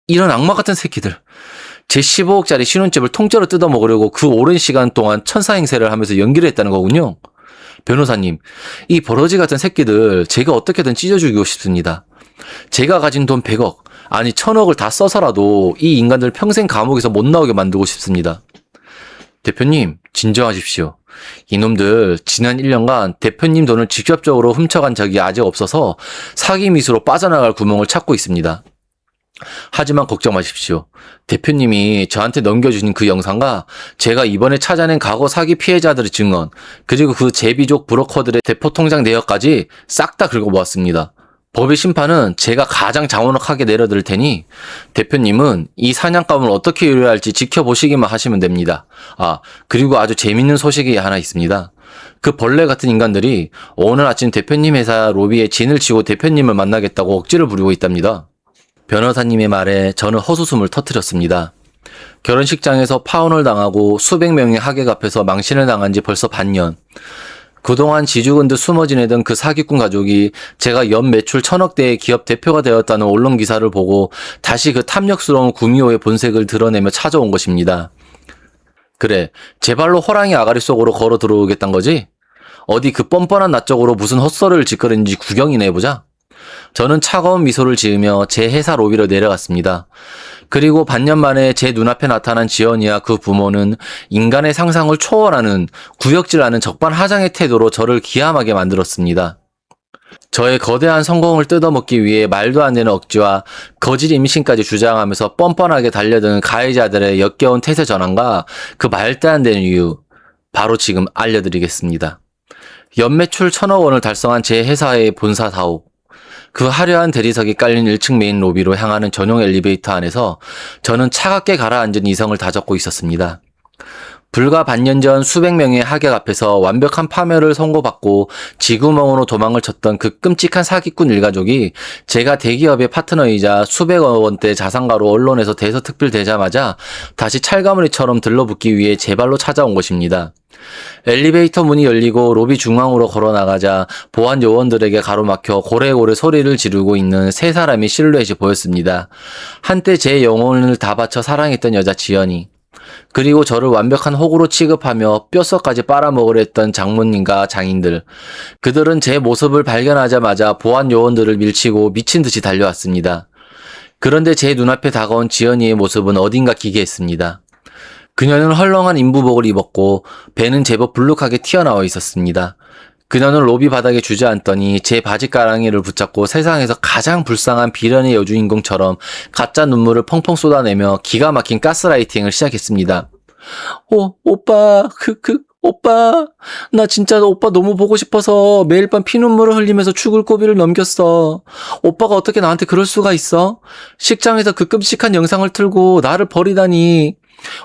이런 악마 같은 새끼들. 제 15억짜리 신혼집을 통째로 뜯어먹으려고 그 오랜 시간 동안 천사행세를 하면서 연기를 했다는 거군요. 변호사님, 이 버러지 같은 새끼들 제가 어떻게든 찢어주고 싶습니다. 제가 가진 돈 100억, 아니 1000억을 다 써서라도 이 인간들 평생 감옥에서 못 나오게 만들고 싶습니다. 대표님, 진정하십시오. 이놈들 지난 1년간 대표님 돈을 직접적으로 훔쳐간 적이 아직 없어서 사기 미수로 빠져나갈 구멍을 찾고 있습니다. 하지만 걱정 마십시오. 대표님이 저한테 넘겨주신 그 영상과 제가 이번에 찾아낸 과거 사기 피해자들의 증언, 그리고 그 제비족 브로커들의 대포통장 내역까지 싹 다 긁어보았습니다. 법의 심판은 제가 가장 장원하게 내려드릴 테니 대표님은 이 사냥감을 어떻게 요리할지 지켜보시기만 하시면 됩니다. 그리고 아주 재밌는 소식이 하나 있습니다. 그 벌레 같은 인간들이 오늘 아침 대표님 회사 로비에 진을 치고 대표님을 만나겠다고 억지를 부리고 있답니다. 변호사님의 말에 저는 헛웃음을 터뜨렸습니다. 결혼식장에서 파혼을 당하고 수백 명의 하객 앞에서 망신을 당한 지 벌써 반년. 그동안 지죽은 듯 숨어 지내던 그 사기꾼 가족이 제가 연 매출 1,000억대의 기업 대표가 되었다는 언론 기사를 보고 다시 그 탐욕스러운 구미호의 본색을 드러내며 찾아온 것입니다. 그래, 제 발로 호랑이 아가리 속으로 걸어 들어오겠단 거지? 어디 그 뻔뻔한 낯 쪽으로 무슨 헛소리를 짓거리는지 구경이나 해보자. 저는 차가운 미소를 지으며 제 회사 로비로 내려갔습니다. 그리고 반년 만에 제 눈앞에 나타난 지연이와 그 부모는 인간의 상상을 초월하는 구역질하는 적반하장의 태도로 저를 기함하게 만들었습니다. 저의 거대한 성공을 뜯어먹기 위해 말도 안 되는 억지와 거짓 임신까지 주장하면서 뻔뻔하게 달려드는 가해자들의 역겨운 태세 전환과 그 말도 안 되는 이유, 바로 지금 알려드리겠습니다. 연매출 1,000억 원을 달성한 제 회사의 본사 사옥, 그 화려한 대리석이 깔린 1층 메인 로비로 향하는 전용 엘리베이터 안에서 저는 차갑게 가라앉은 이성을 다잡고 있었습니다. 불과 반년 전 수백 명의 하객 앞에서 완벽한 파멸을 선고받고 쥐구멍으로 도망을 쳤던 그 끔찍한 사기꾼 일가족이 제가 대기업의 파트너이자 수백억 원대 자산가로 언론에서 대서특필되자마자 다시 찰가무리처럼 들러붙기 위해 제 발로 찾아온 것입니다. 엘리베이터 문이 열리고 로비 중앙으로 걸어나가자 보안 요원들에게 가로막혀 고래고래 소리를 지르고 있는 세 사람의 실루엣이 보였습니다. 한때 제 영혼을 다 바쳐 사랑했던 여자 지연이, 그리고 저를 완벽한 호구로 취급하며 뼛속까지 빨아먹으려 했던 장모님과 장인들. 그들은 제 모습을 발견하자마자 보안 요원들을 밀치고 미친 듯이 달려왔습니다. 그런데 제 눈앞에 다가온 지연이의 모습은 어딘가 기괴했습니다. 그녀는 헐렁한 인부복을 입었고 배는 제법 불룩하게 튀어나와 있었습니다. 그녀는 로비 바닥에 주저앉더니 제 바지가랑이를 붙잡고 세상에서 가장 불쌍한 비련의 여주인공처럼 가짜 눈물을 펑펑 쏟아내며 기가 막힌 가스라이팅을 시작했습니다. 오빠, 오빠, 나 진짜 오빠 너무 보고 싶어서 매일 밤 피눈물을 흘리면서 죽을 고비를 넘겼어. 오빠가 어떻게 나한테 그럴 수가 있어? 식장에서 그 끔찍한 영상을 틀고 나를 버리다니.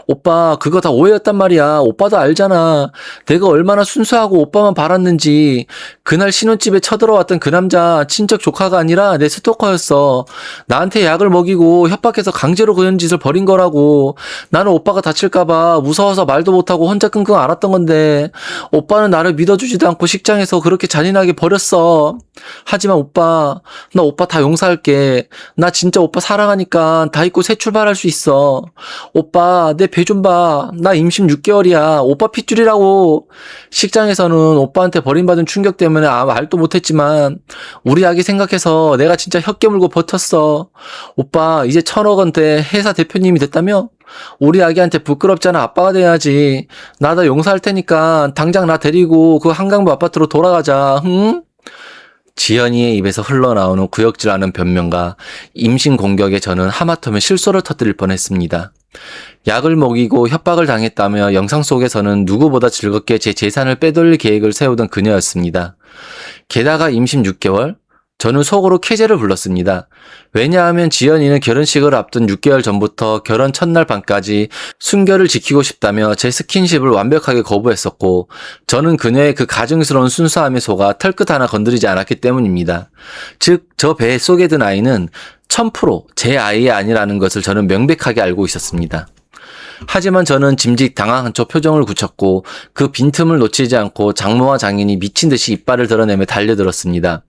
오빠, 그거 다 오해였단 말이야. 오빠도 알잖아. 내가 얼마나 순수하고 오빠만 바랐는지. 그날 신혼집에 쳐들어왔던 그 남자 친척 조카가 아니라 내 스토커였어. 나한테 약을 먹이고 협박해서 강제로 그런 짓을 벌인 거라고. 나는 오빠가 다칠까봐 무서워서 말도 못하고 혼자 끙끙 앓았던 건데 오빠는 나를 믿어주지도 않고 식장에서 그렇게 잔인하게 버렸어. 하지만 오빠, 나 오빠 다 용서할게. 나 진짜 오빠 사랑하니까 다 잊고 새 출발할 수 있어. 오빠, 내 배 좀 봐. 나 임신 6개월이야. 오빠 핏줄이라고. 식장에서는 오빠한테 버림받은 충격 때문에 말도 못했지만 우리 아기 생각해서 내가 진짜 혀 깨물고 버텼어. 오빠, 이제 1,000억 원대 회사 대표님이 됐다며? 우리 아기한테 부끄럽잖아. 아빠가 돼야지. 나 다 용서할 테니까 당장 나 데리고 그 한강부 아파트로 돌아가자. 응? 지연이의 입에서 흘러나오는 구역질 않은 변명과 임신 공격에 저는 하마터면 실소를 터뜨릴 뻔했습니다. 약을 먹이고 협박을 당했다며 영상 속에서는 누구보다 즐겁게 제 재산을 빼돌릴 계획을 세우던 그녀였습니다. 게다가 임신 6개월? 저는 속으로 쾌재를 불렀습니다. 왜냐하면 지연이는 결혼식을 앞둔 6개월 전부터 결혼 첫날 밤까지 순결을 지키고 싶다며 제 스킨십을 완벽하게 거부했었고 저는 그녀의 그 가증스러운 순수함에 속아 털끝 하나 건드리지 않았기 때문입니다. 즉, 저 배 속에 든 아이는 1000%제 아이의 아니라는 것을 저는 명백하게 알고 있었습니다. 하지만 저는 짐짓 당황한 척 표정을 굳혔고 그 빈틈을 놓치지 않고 장모와 장인이 미친 듯이 이빨을 드러내며 달려들었습니다.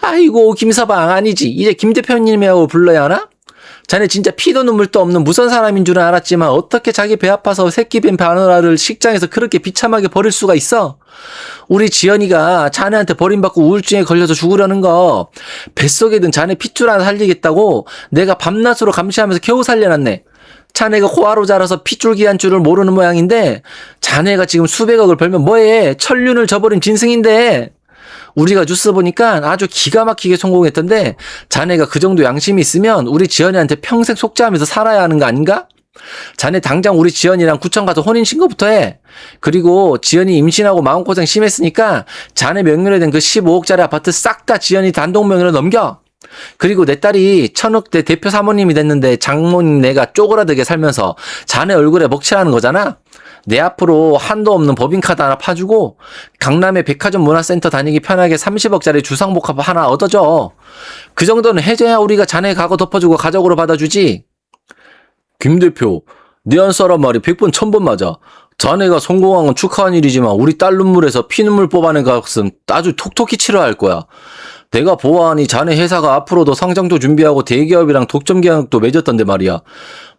아이고, 김서방 아니지. 이제 김 대표님이라고 불러야 하나? 자네 진짜 피도 눈물도 없는 무선 사람인 줄은 알았지만 어떻게 자기 배 아파서 새끼 뱀 바누라를 식장에서 그렇게 비참하게 버릴 수가 있어? 우리 지연이가 자네한테 버림받고 우울증에 걸려서 죽으려는 거 뱃속에 든 자네 핏줄 하나 살리겠다고 내가 밤낮으로 감시하면서 겨우 살려놨네. 자네가 호화로 자라서 핏줄기한 줄을 모르는 모양인데 자네가 지금 수백억을 벌면 뭐해? 천륜을 저버린 짐승인데. 우리가 뉴스 보니까 아주 기가 막히게 성공했던데 자네가 그 정도 양심이 있으면 우리 지연이한테 평생 속죄하면서 살아야 하는 거 아닌가? 자네 당장 우리 지연이랑 구청 가서 혼인신고부터 해. 그리고 지연이 임신하고 마음고생 심했으니까 자네 명의로 된 그 15억짜리 아파트 싹 다 지연이 단독 명의로 넘겨. 그리고 내 딸이 1,000억대 대표 사모님이 됐는데 장모님 내가 쪼그라들게 살면서 자네 얼굴에 먹칠하는 거잖아. 내 앞으로 한도 없는 법인카드 하나 파주고 강남의 백화점 문화센터 다니기 편하게 30억짜리 주상복합 하나 얻어줘. 그 정도는 해줘야 우리가 자네 과거 덮어주고 가족으로 받아주지. 김 대표, 네 한 사람 말이 100번 1000번 맞아. 자네가 성공한 건 축하한 일이지만 우리 딸 눈물에서 피눈물 뽑아낸 값은 아주 톡톡히 치러야 할 거야. 내가 보아하니 자네 회사가 앞으로도 성장도 준비하고 대기업이랑 독점 계약도 맺었던데 말이야.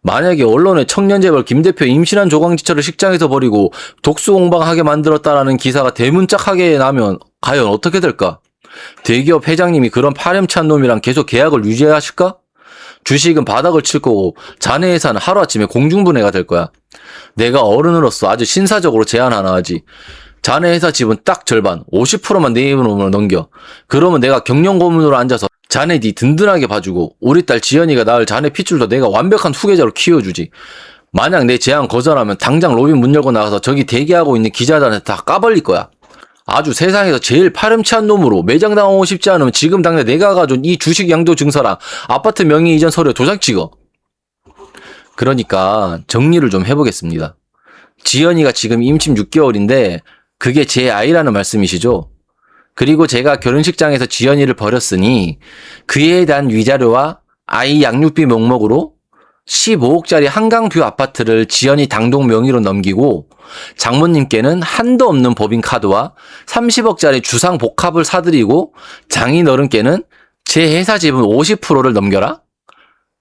만약에 언론에 청년재벌 김 대표 임신한 조광지처를 식장에서 버리고 독수공방하게 만들었다라는 기사가 대문짝하게 나면 과연 어떻게 될까? 대기업 회장님이 그런 파렴치한 놈이랑 계속 계약을 유지하실까? 주식은 바닥을 칠 거고 자네 회사는 하루아침에 공중분해가 될 거야. 내가 어른으로서 아주 신사적으로 제안 하나 하지. 자네 회사 지분 딱 절반 50%만 내 입으로 넘겨. 그러면 내가 경영고문으로 앉아서 자네 니 든든하게 봐주고 우리 딸 지연이가 낳을 자네 핏줄도 내가 완벽한 후계자로 키워주지. 만약 내 제안 거절하면 당장 로빈 문 열고 나가서 저기 대기하고 있는 기자들한테 다 까발릴 거야. 아주 세상에서 제일 파렴치한 놈으로 매장당하고 싶지 않으면 지금 당장 내가 가져온 이 주식 양도 증서랑 아파트 명의 이전 서류에 도장 찍어. 그러니까 정리를 좀 해보겠습니다. 지연이가 지금 임신 6개월인데 그게 제 아이라는 말씀이시죠? 그리고 제가 결혼식장에서 지연이를 버렸으니 그에 대한 위자료와 아이 양육비 명목으로 15억짜리 한강뷰 아파트를 지연이 당동 명의로 넘기고 장모님께는 한도 없는 법인카드와 30억짜리 주상 복합을 사드리고 장인어른께는 제 회사 지분 50%를 넘겨라?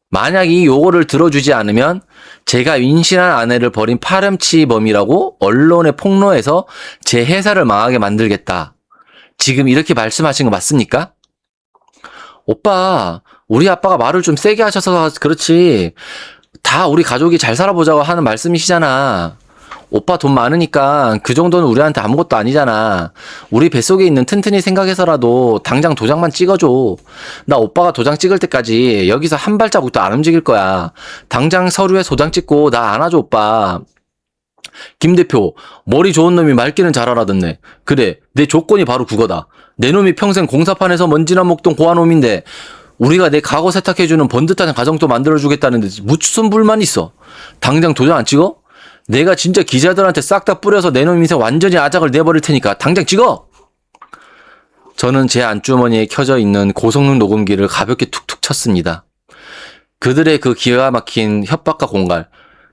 만약 이 요거를 들어주지 않으면 제가 임신한 아내를 버린 파렴치범이라고 언론에 폭로해서 제 회사를 망하게 만들겠다. 지금 이렇게 말씀하신 거 맞습니까? 오빠, 우리 아빠가 말을 좀 세게 하셔서 그렇지. 다 우리 가족이 잘 살아보자고 하는 말씀이시잖아. 오빠 돈 많으니까 그 정도는 우리한테 아무것도 아니잖아. 우리 뱃속에 있는 튼튼이 생각해서라도 당장 도장만 찍어줘. 나 오빠가 도장 찍을 때까지 여기서 한 발자국도 안 움직일 거야. 당장 서류에 도장 찍고 나 안아줘, 오빠. 김 대표, 머리 좋은 놈이 말귀는 잘 알아듣네. 그래, 내 조건이 바로 그거다. 내 놈이 평생 공사판에서 먼지나 먹던 고아놈인데 우리가 내 과거 세탁해주는 번듯한 가정도 만들어주겠다는데 무슨 불만 있어? 당장 도장 안 찍어? 내가 진짜 기자들한테 싹 다 뿌려서 내 놈 인생 완전히 아작을 내버릴 테니까 당장 찍어! 저는 제 안주머니에 켜져 있는 고성능 녹음기를 가볍게 툭툭 쳤습니다. 그들의 그 기가 막힌 협박과 공갈,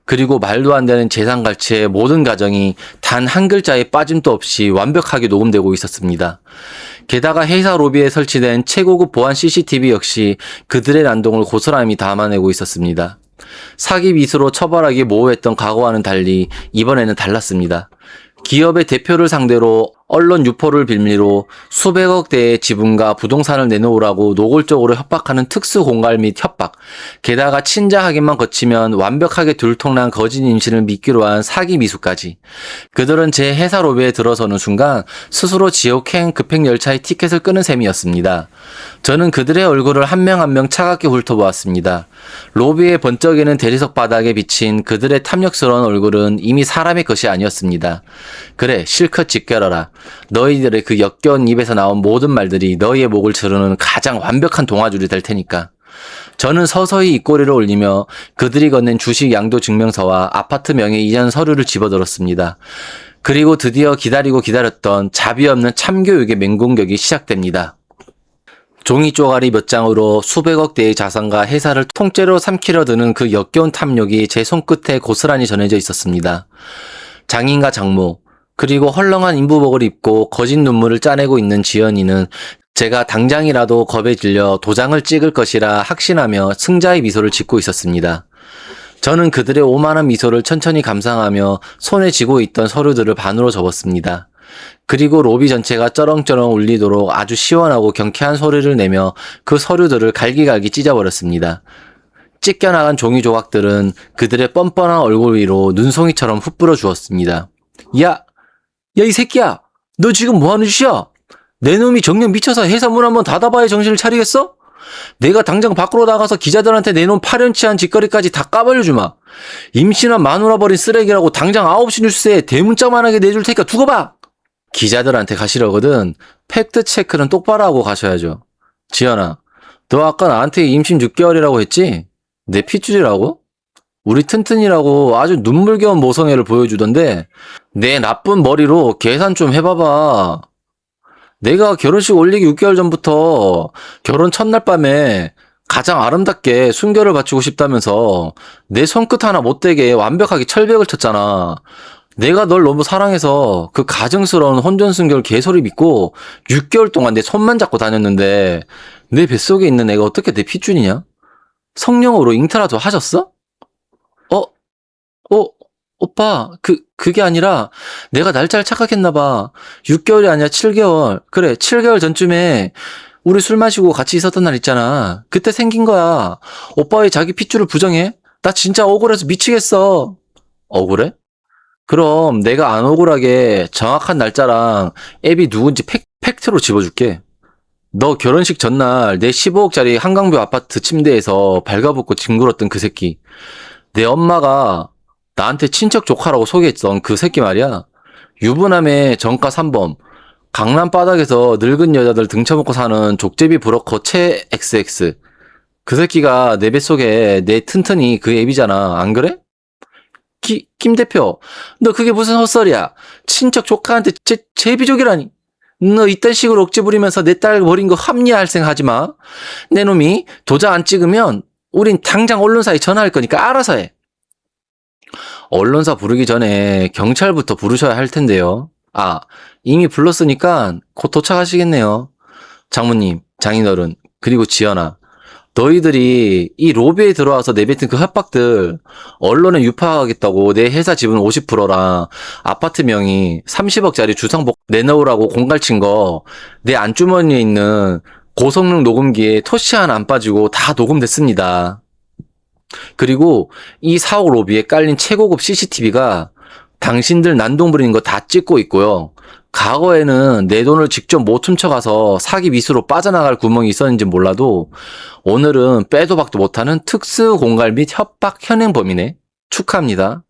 그리고 말도 안 되는 재산갈취의 모든 과정이 단 한 글자의 빠짐도 없이 완벽하게 녹음되고 있었습니다. 게다가 회사 로비에 설치된 최고급 보안 CCTV 역시 그들의 난동을 고스란히 담아내고 있었습니다. 사기 미수로 처벌하기 모호했던 과거와는 달리 이번에는 달랐습니다. 기업의 대표를 상대로 언론 유포를 빌미로 수백억 대의 지분과 부동산을 내놓으라고 노골적으로 협박하는 특수 공갈 및 협박, 게다가 친자 확인만 거치면 완벽하게 들통난 거짓 임신을 믿기로 한 사기 미수까지. 그들은 제 회사 로비에 들어서는 순간 스스로 지옥행 급행열차의 티켓을 끄는 셈이었습니다. 저는 그들의 얼굴을 한 명 한 명 차갑게 훑어보았습니다. 로비의 번쩍이는 대리석 바닥에 비친 그들의 탐욕스러운 얼굴은 이미 사람의 것이 아니었습니다. 그래, 실컷 짓겨라라. 너희들의 그 역겨운 입에서 나온 모든 말들이 너희의 목을 지르는 가장 완벽한 동아줄이 될 테니까. 저는 서서히 입꼬리를 올리며 그들이 건넨 주식 양도 증명서와 아파트 명의 이전 서류를 집어들었습니다. 그리고 드디어 기다리고 기다렸던 자비 없는 참교육의 맹공격이 시작됩니다. 종이 쪼가리 몇 장으로 수백억 대의 자산과 회사를 통째로 삼키려 드는 그 역겨운 탐욕이 제 손끝에 고스란히 전해져 있었습니다. 장인과 장모, 그리고 헐렁한 인부복을 입고 거짓 눈물을 짜내고 있는 지연이는 제가 당장이라도 겁에 질려 도장을 찍을 것이라 확신하며 승자의 미소를 짓고 있었습니다. 저는 그들의 오만한 미소를 천천히 감상하며 손에 쥐고 있던 서류들을 반으로 접었습니다. 그리고 로비 전체가 쩌렁쩌렁 울리도록 아주 시원하고 경쾌한 소리를 내며 그 서류들을 갈기갈기 찢어버렸습니다. 찢겨나간 종이 조각들은 그들의 뻔뻔한 얼굴 위로 눈송이처럼 흩뿌려 주었습니다. 야, 이 새끼야! 너 지금 뭐하는 짓이야? 내 놈이 정녕 미쳐서 회사 문 한번 닫아봐야 정신을 차리겠어? 내가 당장 밖으로 나가서 기자들한테 내 놈 파렴치한 짓거리까지 다 까발려주마. 임신한 마누라 버린 쓰레기라고 당장 9시 뉴스에 대문짝만하게 내줄 테니까 두고 봐! 기자들한테 가시려거든 팩트 체크는 똑바로 하고 가셔야죠. 지연아, 너 아까 나한테 임신 6개월이라고 했지? 내 핏줄이라고? 우리 튼튼이라고 아주 눈물겨운 모성애를 보여주던데 내 나쁜 머리로 계산 좀 해봐봐. 내가 결혼식 올리기 6개월 전부터 결혼 첫날 밤에 가장 아름답게 순결을 바치고 싶다면서 내 손끝 하나 못되게 완벽하게 철벽을 쳤잖아. 내가 널 너무 사랑해서 그 가증스러운 혼전순결 개소리 믿고 6개월 동안 내 손만 잡고 다녔는데 내 뱃속에 있는 애가 어떻게 내 핏줄이냐? 성령으로 잉태라도 하셨어? 오빠, 그게 아니라 내가 날짜를 착각했나봐. 6개월이 아니라 7개월. 그래, 7개월 전쯤에 우리 술 마시고 같이 있었던 날 있잖아. 그때 생긴 거야. 오빠 왜 자기 핏줄을 부정해? 나 진짜 억울해서 미치겠어. 억울해? 그럼 내가 안 억울하게 정확한 날짜랑 앱이 누군지 팩트로 집어줄게. 너 결혼식 전날 내 15억짜리 한강뷰 아파트 침대에서 발가벗고 뒹굴었던 그 새끼. 내 엄마가 나한테 친척 조카라고 소개했던 그 새끼 말이야. 유부남의 정가 3범. 강남 바닥에서 늙은 여자들 등쳐먹고 사는 족제비 브로커 최 XX. 그 새끼가 내 뱃속에 내 튼튼이 그 앱이잖아. 안 그래? 김 대표, 너 그게 무슨 헛소리야? 친척 조카한테 제비족이라니. 너 이딴 식으로 억지 부리면서 내 딸 버린 거 합리화할 생각하지 마. 내 놈이 도장 안 찍으면 우린 당장 언론사에 전화할 거니까 알아서 해. 언론사 부르기 전에 경찰부터 부르셔야 할 텐데요. 아, 이미 불렀으니까 곧 도착하시겠네요. 장모님, 장인어른, 그리고 지연아. 너희들이 이 로비에 들어와서 내뱉은 그 협박들 언론에 유포하겠다고 내 회사 지분 50%랑 아파트 명의 30억짜리 주상복 내놓으라고 공갈친 거 내 안주머니에 있는 고성능 녹음기에 토시 하나 안 빠지고 다 녹음됐습니다. 그리고 이 사옥 로비에 깔린 최고급 CCTV가 당신들 난동 부리는 거 다 찍고 있고요. 과거에는 내 돈을 직접 못 훔쳐가서 사기 미수로 빠져나갈 구멍이 있었는지 몰라도 오늘은 빼도 박도 못하는 특수 공갈 및 협박 현행 범이네. 축하합니다.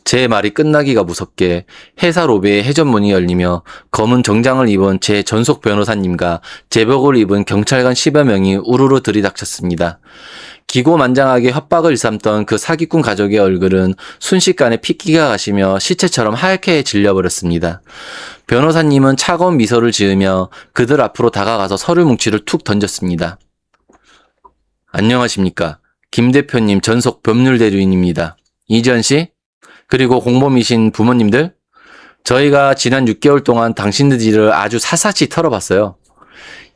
제 말이 끝나기가 무섭게 회사 로비의 해전문이 열리며 검은 정장을 입은 제 전속 변호사님과 제복을 입은 경찰관 10여 명이 우르르 들이닥쳤습니다. 기고만장하게 협박을 일삼던 그 사기꾼 가족의 얼굴은 순식간에 핏기가 가시며 시체처럼 하얗게 질려버렸습니다. 변호사님은 차가운 미소를 지으며 그들 앞으로 다가가서 서류 뭉치를 툭 던졌습니다. 안녕하십니까. 김 대표님 전속 법률대리인입니다. 이지연 씨, 그리고 공범이신 부모님들, 저희가 지난 6개월 동안 당신들 일을 아주 사사치 털어봤어요.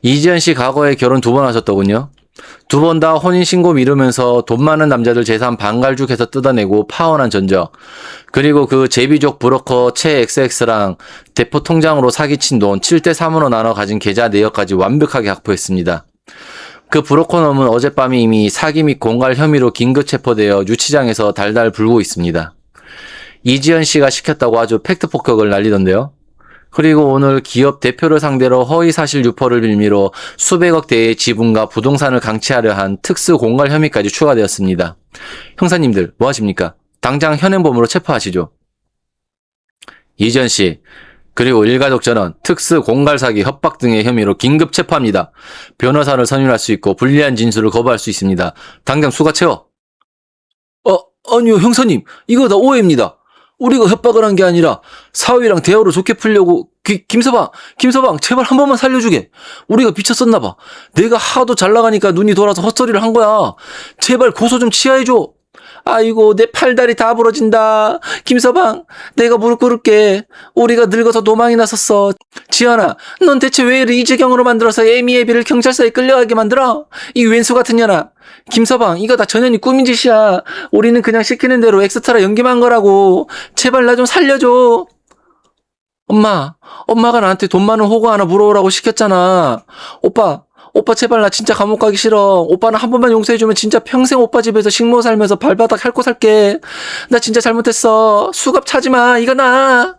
이지연 씨 과거에 결혼 2번 하셨더군요. 2번 다 혼인신고 미루면서 돈 많은 남자들 재산 반갈죽해서 뜯어내고 파혼한 전적, 그리고 그 제비족 브로커 최 XX랑 대포 통장으로 사기친 돈 7대 3으로 나눠 가진 계좌 내역까지 완벽하게 확보했습니다. 그 브로커 놈은 어젯밤에 이미 사기 및 공갈 혐의로 긴급 체포되어 유치장에서 달달 불고 있습니다. 이지연 씨가 시켰다고 아주 팩트 폭격을 날리던데요. 그리고 오늘 기업 대표를 상대로 허위사실 유포를 빌미로 수백억 대의 지분과 부동산을 강취하려 한 특수 공갈 혐의까지 추가되었습니다. 형사님들 뭐 하십니까? 당장 현행범으로 체포하시죠. 이지연 씨, 그리고 일가족 전원 특수 공갈 사기 협박 등의 혐의로 긴급 체포합니다. 변호사를 선임할 수 있고 불리한 진술을 거부할 수 있습니다. 당장 수가 채워. 아니요 형사님, 이거 다 오해입니다. 우리가 협박을 한 게 아니라 사위랑 대화로 좋게 풀려고. 김서방 제발 한 번만 살려주게. 우리가 미쳤었나봐. 내가 하도 잘 나가니까 눈이 돌아서 헛소리를 한 거야. 제발 고소 좀 치하해줘. 아이고 내 팔다리 다 부러진다. 김서방, 내가 무릎 꿇을게. 우리가 늙어서 노망이 났었어. 지연아, 넌 대체 왜 이리 이재경으로 만들어서 애미애비를 경찰서에 끌려가게 만들어? 이 왼수 같은 년아. 김서방, 이거 다 전현이 꾸민 짓이야. 우리는 그냥 시키는 대로 엑스트라 연기만 한 거라고. 제발 나 좀 살려줘. 엄마가 나한테 돈 많은 호구 하나 물어오라고 시켰잖아. 오빠 제발 나 진짜 감옥 가기 싫어. 오빠는 한 번만 용서해주면 진짜 평생 오빠 집에서 식모 살면서 발바닥 핥고 살게. 나 진짜 잘못했어. 수갑 차지 마. 이거 나.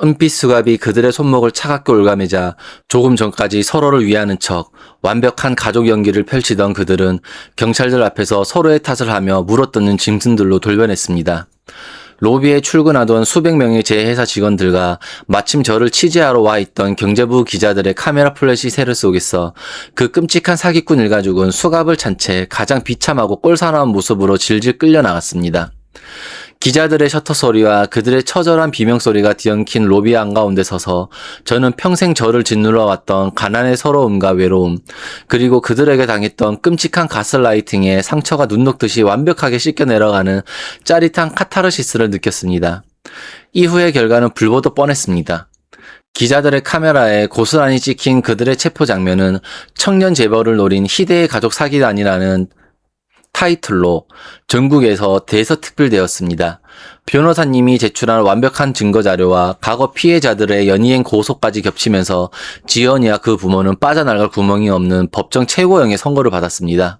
은빛 수갑이 그들의 손목을 차갑게 올가매자 조금 전까지 서로를 위하는 척 완벽한 가족 연기를 펼치던 그들은 경찰들 앞에서 서로의 탓을 하며 물어뜯는 짐승들로 돌변했습니다. 로비에 출근하던 수백 명의 제 회사 직원들과 마침 저를 취재하러 와 있던 경제부 기자들의 카메라 플래시 세례 속에서 그 끔찍한 사기꾼 일가족은 수갑을 찬 채 가장 비참하고 꼴사나운 모습으로 질질 끌려 나갔습니다. 기자들의 셔터 소리와 그들의 처절한 비명소리가 뒤엉킨 로비 한가운데 서서 저는 평생 저를 짓눌러 왔던 가난의 서러움과 외로움, 그리고 그들에게 당했던 끔찍한 가스라이팅에 상처가 눈 녹듯이 완벽하게 씻겨 내려가는 짜릿한 카타르시스를 느꼈습니다. 이후의 결과는 불보듯 뻔했습니다. 기자들의 카메라에 고스란히 찍힌 그들의 체포 장면은 청년 재벌을 노린 희대의 가족 사기단이라는 타이틀로 전국에서 대서특필되었습니다. 변호사님이 제출한 완벽한 증거자료와 과거 피해자들의 연이행 고소까지 겹치면서 지연이와 그 부모는 빠져나갈 구멍이 없는 법정 최고형의 선고를 받았습니다.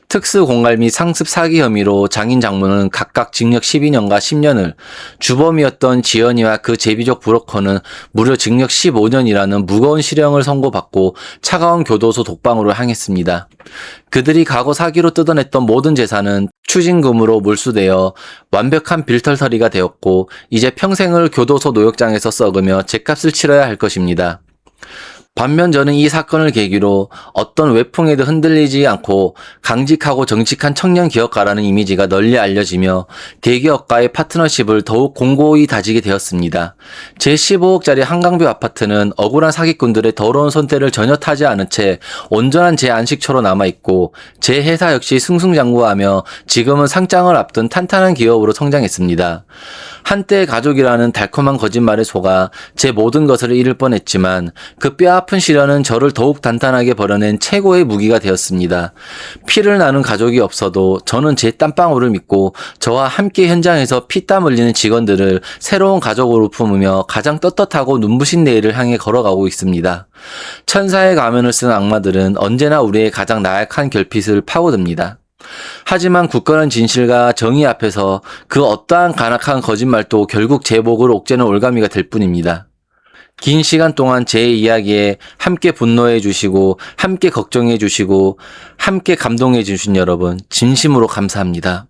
특수 공갈 및 상습 사기 혐의로 장인 장모는 각각 징역 12년과 10년을, 주범이었던 지연이와 그 제비족 브로커는 무려 징역 15년이라는 무거운 실형을 선고받고 차가운 교도소 독방으로 향했습니다. 그들이 과거 사기로 뜯어냈던 모든 재산은 추징금으로 몰수되어 완벽한 빌털터리가 되었고 이제 평생을 교도소 노역장에서 썩으며 죗값을 치러야 할 것입니다. 반면 저는 이 사건을 계기로 어떤 외풍에도 흔들리지 않고 강직하고 정직한 청년 기업가라는 이미지가 널리 알려지며 대기업과의 파트너십을 더욱 공고히 다지게 되었습니다. 제 15억짜리 한강뷰 아파트는 억울한 사기꾼들의 더러운 손때를 전혀 타지 않은 채 온전한 제 안식처로 남아있고 제 회사 역시 승승장구하며 지금은 상장을 앞둔 탄탄한 기업으로 성장했습니다. 한때 가족이라는 달콤한 거짓말에 속아 제 모든 것을 잃을 뻔했지만 그 뼈아픈 시련은 저를 더욱 단단하게 벌여낸 최고의 무기가 되었습니다. 피를 나눈 가족이 없어도 저는 제 땀방울을 믿고 저와 함께 현장에서 피땀 흘리는 직원들을 새로운 가족으로 품으며 가장 떳떳하고 눈부신 내일을 향해 걸어가고 있습니다. 천사의 가면을 쓴 악마들은 언제나 우리의 가장 나약한 결핍을 파고듭니다. 하지만 굳건한 진실과 정의 앞에서 그 어떠한 간악한 거짓말도 결국 제 목을 옥죄는 올가미가 될 뿐입니다. 긴 시간 동안 제 이야기에 함께 분노해 주시고 함께 걱정해 주시고 함께 감동해 주신 여러분 진심으로 감사합니다.